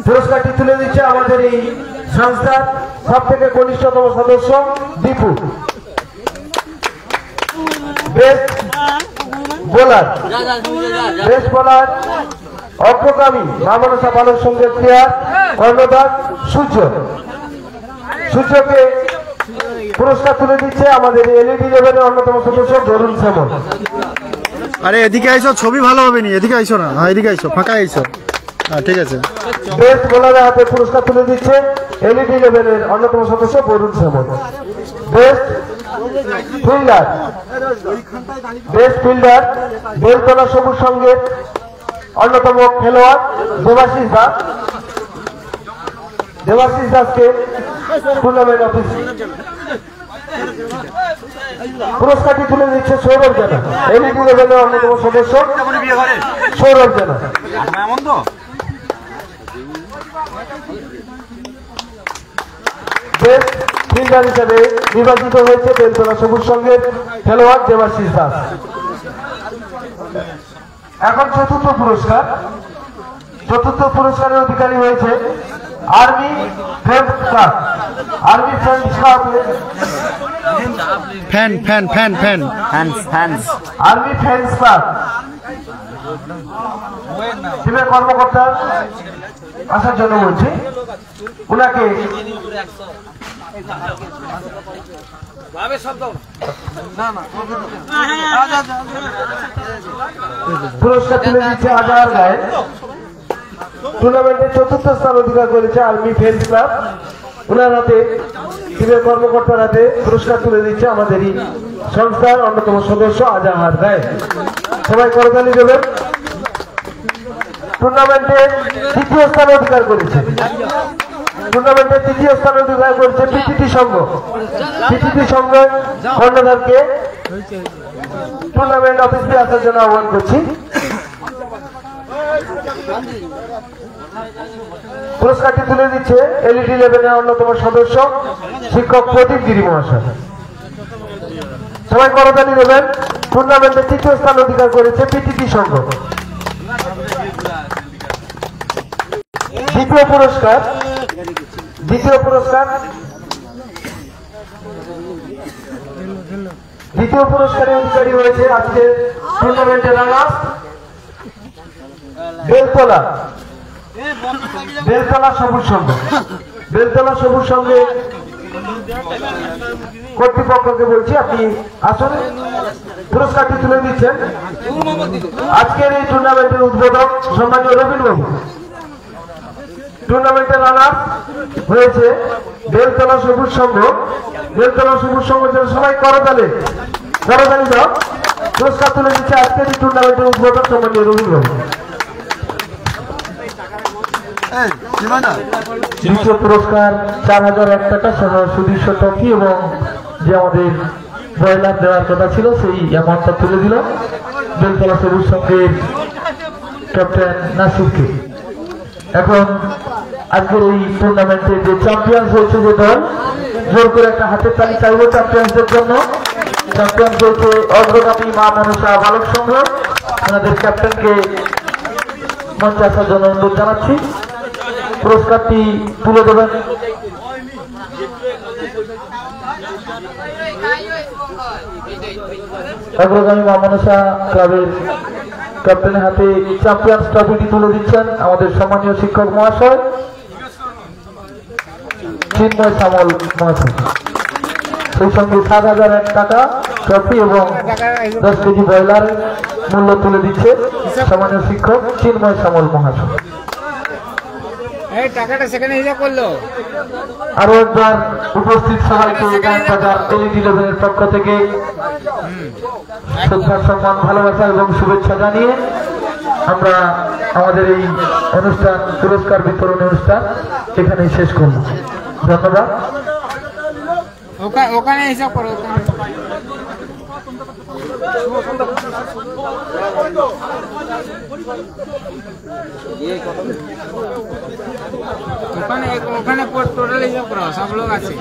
পুরস্কারটি তুলে দিচ্ছে আমাদের এই সংস্থার সব থেকে কনিষ্ঠতম সদস্য Dipu. Best bowler, best bowler অগ্রগামী মা মনসা বালক সংঘের প্লেয়ার কর্ণধার সূর্য। সূর্যকে পুরস্কার তুলে দিচ্ছে আমাদের এলইডি লেভেলের অন্যতম সদস্য বরুণ শ্যামল। আরে এদিকে আইসো, ছবি ভালো হবে নি, এদিকে আইসো না, হ্যাঁ এদিকে আইসো, ফাঁকা আইসো, হ্যাঁ ঠিক আছে। বেস্ট বোলারের হাতে পুরস্কার তুলে দিচ্ছে এলইডি লেভেলের অন্যতম সদস্য Barun Shyamal. Best fielder, best fielder বেলতলা সবুজ সংঘের অন্যতম খেলোয়াড় দেবাশিস দাস। দেবাশিস দাসকে টুর্নামেন্ট অফিস পুরস্কারটি তুলে দিচ্ছে সৌরভ জানা, এলইডি লেভেলের অন্যতম সদস্য সৌরভ জানা। বেস্ট ফিল্ডার হিসেবে নির্বাচিত হয়েছে বেলতলা সবুজ সংঘের খেলোয়াড় দেবাশিস দাস। এখন চতুর্থ পুরস্কার। চতুর্থ পুরস্কারের অধিকারী হয়েছে army friends club. Army friends club fan fan fan fan fans army friends club টিমের কর্মকর্তা আসার জন্য বলছি, উনাকে পুরস্কার তুলে দিচ্ছে আজার গায়ে। টুর্নামেন্টে চতুর্থ স্থান অধিকার করেছে আর্মি ফ্রেন্ডস ক্লাব। ওনার হাতে টিমের কর্মকর্তার হাতে পুরস্কার তুলে দিচ্ছে আমাদেরই সংস্থার অন্যতম সদস্য আজাহার গায়ে। সবাই করতালি দেবেন। টুর্নামেন্টে তৃতীয় স্থান অধিকার করেছে, টুর্নামেন্টে তৃতীয় স্থান অধিকার করেছে পিটিটি সংঘ। পিটিটি সংঘ কর্ণধারকে টুর্নামেন্ট অফিসে আসার জন্য আহ্বান করছি। পুরস্কারটি তুলে দিচ্ছে এলইডি লেভেলের অন্যতম সদস্য শিক্ষক প্রদীপ গিরি মহাশয়। সবাই করতালি দেবেন। টুর্নামেন্টে তৃতীয় স্থান অধিকার করেছে পিটিটি সংঘ। দ্বিতীয় পুরস্কার, দ্বিতীয় পুরস্কার, দ্বিতীয় পুরস্কারের অধিকারী হয়েছে আজকে টুর্নামেন্টের রানার্স বেলতলা, বেলতলা সবুজ সংঘ। বেলতলা সবুজ সংঘে কর্তৃপক্ষকে বলছি আপনি আসলে পুরস্কারটি তুলে দিচ্ছেন আজকের এই টুর্নামেন্টের উদ্বোধক সম্মানীয় রবীন্দ্র বাবু। টুর্নামেন্টের রানার হয়েছে বেলতলা সবুজ সংঘ। বেলতলা সবুজ সংঘ যেন সবাই করতালি করতালি দাও। পুরস্কার তুলে দিচ্ছে আজকের এই টুর্নামেন্টের উদ্বোধক সম্মানীয় রবীন্দ্র বাবু। দ্বিতীয় পুরস্কার 4001 টাকা সহ সুদৃশ্য ট্রফি এবং যে আমাদের ব্রয়লার দেওয়ার কথা ছিল সেই অ্যামাউন্টটা তুলে দিল বেলতলা সবুজ সংঘের ক্যাপ্টেন নাসিরকে। এখন আজকের এই টুর্নামেন্টে যে চ্যাম্পিয়ন্স হয়েছে যে দল, জোর করে একটা হাতের তালি চাইব চ্যাম্পিয়ন্সদের জন্য। চ্যাম্পিয়ন্স হয়েছে অগ্রগামী মা মনসা বালক সংঘ। ওনাদের ক্যাপ্টেনকে মঞ্চে আসার জন্য অনুরোধ জানাচ্ছি। পুরস্কারটি তুলে দেবেন অগ্রগামী মা মনসা ক্লাবের ক্যাপ্টেনের হাতে। চ্যাম্পিয়ন্স ট্রফিটি তুলে দিচ্ছেন আমাদের সম্মানীয় শিক্ষক মহাশয় চিন্ময় শ্যামল মহাশয়। সেই সঙ্গে 7001 টাকা ট্রফি এবং 10 কেজি ব্রয়লার মূল্য তুলে দিচ্ছে সম্মানীয় শিক্ষক চিন্ময় শ্যামল মহাশয়। আরো একবার উপস্থিত সবাইকে এলইডি লেভেলের পক্ষ থেকে শ্রদ্ধা সম্মান ভালোবাসা এবং শুভেচ্ছা জানিয়ে আমরা আমাদের এই অনুষ্ঠান পুরস্কার বিতরণ অনুষ্ঠান এখানে শেষ করব। ধন্যবাদ। ওখানে হিসাব করো, ওখানে টোটাল হিসাব করো, সব লোক আছে।